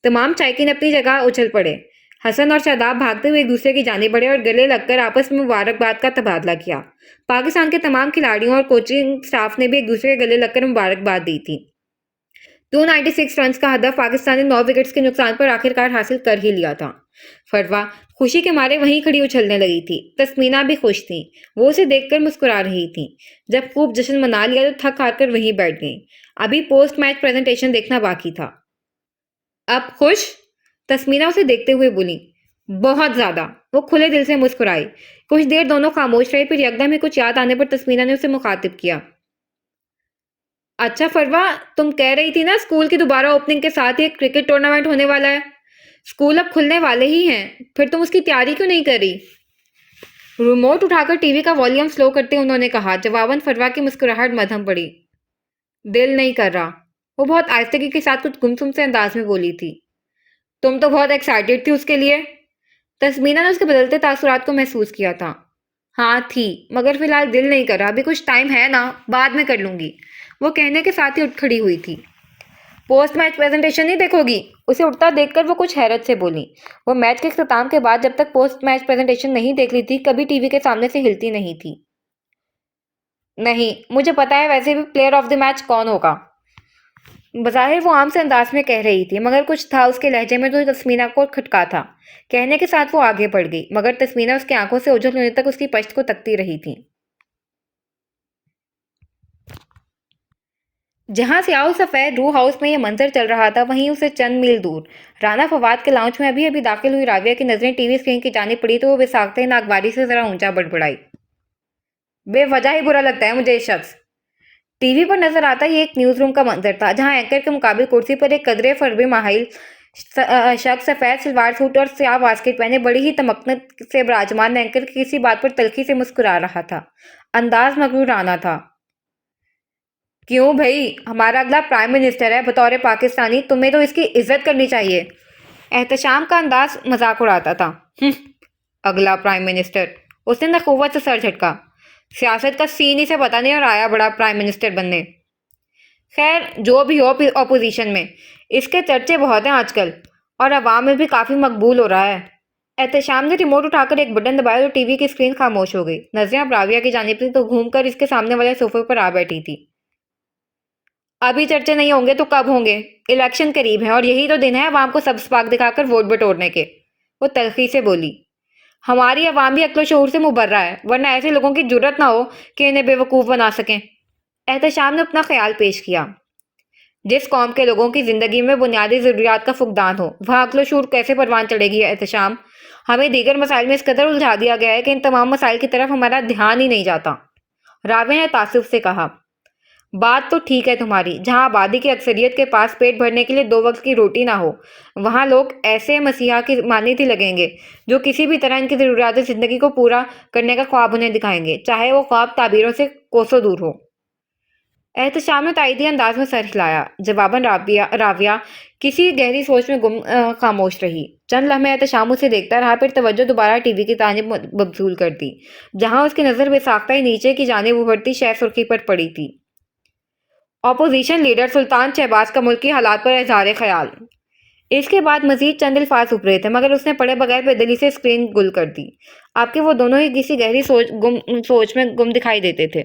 Speaker 1: تمام شائقین اپنی جگہ اچھل پڑے۔ حسن اور شاداب بھاگتے ہوئے ایک دوسرے کی جانب بڑھے اور گلے لگ کر آپس میں مبارکباد کا تبادلہ کیا۔ پاکستان کے تمام کھلاڑیوں اور کوچنگ سٹاف نے بھی ایک دوسرے کے گلے لگ کر مبارکباد دی تھی۔ 296 رنز کا ہدف پاکستان نے 9 وکٹس کے نقصان پر آخرکار حاصل کر ہی لیا تھا۔ فروا خوشی کے مارے وہیں کھڑی اچھلنے لگی تھی۔ تسمینا بھی خوش تھی۔ وہ اسے دیکھ کر مسکرا رہی تھی۔ جب خوب جشن منا لیا تو تھک ہار کر وہیں بیٹھ گئیں۔ ابھی پوسٹ میچ پریزنٹیشن دیکھنا باقی تھا۔ اب خوش؟ تسمینا اسے دیکھتے ہوئے بولی۔ بہت زیادہ۔ وہ کھلے دل سے مسکرائی۔ کچھ دیر دونوں خاموش رہے، پھر یکدم ہی کچھ یاد آنے پر تسمینا نے اسے مخاطب کیا۔ اچھا فروا، تم کہہ رہی تھی نا اسکول کی دوبارہ اوپننگ کے ساتھ ہی ایک کرکٹ ٹورنامنٹ ہونے والا ہے۔ اسکول اب کھلنے والے ہی ہیں، پھر تم اس کی تیاری کیوں نہیں کر رہی؟ ریموٹ اٹھا کر ٹی وی کا والیوم سلو کرتے انہوں نے کہا۔ جواباً فروا کی مسکراہٹ مدھم پڑی۔ دل نہیں کر رہا۔ وہ بہت آہستگی کے ساتھ کچھ گمسم سے انداز میں بولی تھی۔ تم تو بہت ایکسائٹیڈ تھی اس کے لیے۔ تسمینا نے اس کے بدلتے تاثرات کو محسوس کیا تھا۔ ہاں تھی، مگر فی الحال دل نہیں کر رہا۔ ابھی کچھ ٹائم ہے نا، بعد میں کر لوں گی، وہ کہنے کے ساتھ ہی اٹھ کھڑی ہوئی تھی۔ پوسٹ میچ پریزنٹیشن نہیں دیکھو گی؟ اسے اٹھتا دیکھ کر وہ کچھ حیرت سے بولی۔ وہ میچ کے اختتام کے بعد جب تک پوسٹ میچ پریزنٹیشن نہیں دیکھ لی تھی کبھی ٹی وی کے سامنے سے ہلتی نہیں تھی۔ نہیں، مجھے پتا ہے ویسے بھی پلیئر آف دی میچ کون ہوگا۔ بظاہر وہ عام سے انداز میں کہہ رہی تھی، مگر کچھ تھا اس کے لہجے میں جو تسمینا کو کھٹکا تھا۔ کہنے کے ساتھ وہ آگے بڑھ گئی، مگر تسمینا اس کی آنکھوں سے اوجھل ہونے تک اس کی پشت کو تکتی رہی تھی۔ جہاں سیاہ و سفید رو ہاؤس میں یہ منظر چل رہا تھا وہیں اسے چند میل دور رانا فواد کے لاؤنج میں ابھی داخل ہوئی راویہ کی نظریں ٹی وی اسکرین کی جانب پڑی تو وہ بے ساختہ ناگواری سے ذرا اونچا بڑبڑائی۔ بے وجہ ہی برا لگتا ہے مجھے یہ شخص۔ ٹی وی پر نظر آتا یہ ایک نیوز روم کا منظر تھا جہاں اینکر کے مقابل کرسی پر ایک قدرے فربے ماحول شخص سفید شلوار سوٹ اور سیاہ واسکٹ پہنے بڑی ہی تمکنت سے براجمان اینکر کی کسی بات پر تلخی سے مسکرا رہا تھا۔ انداز مغرورانہ تھا۔ کیوں بھائی، ہمارا اگلا پرائم منسٹر ہے، بطور پاکستانی تمہیں تو اس کی عزت کرنی چاہیے۔ احتشام کا انداز مذاق اڑاتا تھا۔ اگلا پرائم منسٹر، اس نے نخوت سے سر جھٹکا۔ سیاست کا سین ہی سے پتہ نہیں اور آیا بڑا پرائم منسٹر بننے۔ خیر جو بھی ہو اپوزیشن میں اس کے چرچے بہت ہیں آج کل، اور عوام میں بھی کافی مقبول ہو رہا ہے۔ احتشام نے ریموٹ اٹھا کر ایک بٹن دبایا تو ٹی وی کی اسکرین خاموش ہو گئی۔ نظریں اب راویہ کی جانب تھی تو گھوم کر اس کے سامنے والے صوفے پر آ بیٹھی تھی۔ ابھی چرچے نہیں ہوں گے تو کب ہوں گے؟ الیکشن قریب ہے اور یہی تو دن ہے عوام کو سبز پاک دکھا کر ووٹ بٹورنے کے، وہ تلخی سے بولی۔ ہماری عوام بھی عقل و شعور سے مبرہ ہے، ورنہ ایسے لوگوں کی جرت نہ ہو کہ انہیں بے وقوف بنا سکیں۔ احتشام نے اپنا خیال پیش کیا۔ جس قوم کے لوگوں کی زندگی میں بنیادی ضروریات کا فقدان ہو وہاں عقل و شعور کیسے پروان چڑھے گی؟ احتشام، ہمیں دیگر مسائل میں اس قدر الجھا دیا گیا ہے کہ ان تمام مسائل کی طرف ہمارا دھیان ہی نہیں جاتا۔ راویہ نے تعصب سے کہا۔ بات تو ٹھیک ہے تمہاری، جہاں آبادی کی اکثریت کے پاس پیٹ بھرنے کے لیے 2 وقت کی روٹی نہ ہو، وہاں لوگ ایسے مسیحا کی مانند ہی لگیں گے جو کسی بھی طرح ان کی ضروریات زندگی کو پورا کرنے کا خواب انہیں دکھائیں گے، چاہے وہ خواب تعبیروں سے کوسوں دور ہو۔ احتشام نے تائیدی انداز میں سر ہلایا۔ جواباً راویہ کسی گہری سوچ میں خاموش رہی۔ چند لمحے احتشام اسے دیکھتا رہا، پھر توجہ دوبارہ ٹی وی کی جانب مبذول کر دی، جہاں اس کی نظر بے ساختہ ہی نیچے کی جانب ابھرتی شہ سرخی پر پڑی تھی۔ اپوزیشن لیڈر سلطان شہباز کا ملکی حالات پر اظہار خیال۔ اس کے بعد مزید چند الفاظ ابھرے تھے، مگر اس نے پڑھے بغیر بے دلی سے اسکرین گل کر دی۔ آپ کے وہ دونوں ہی کسی گہری سوچ میں گم دکھائی دیتے تھے۔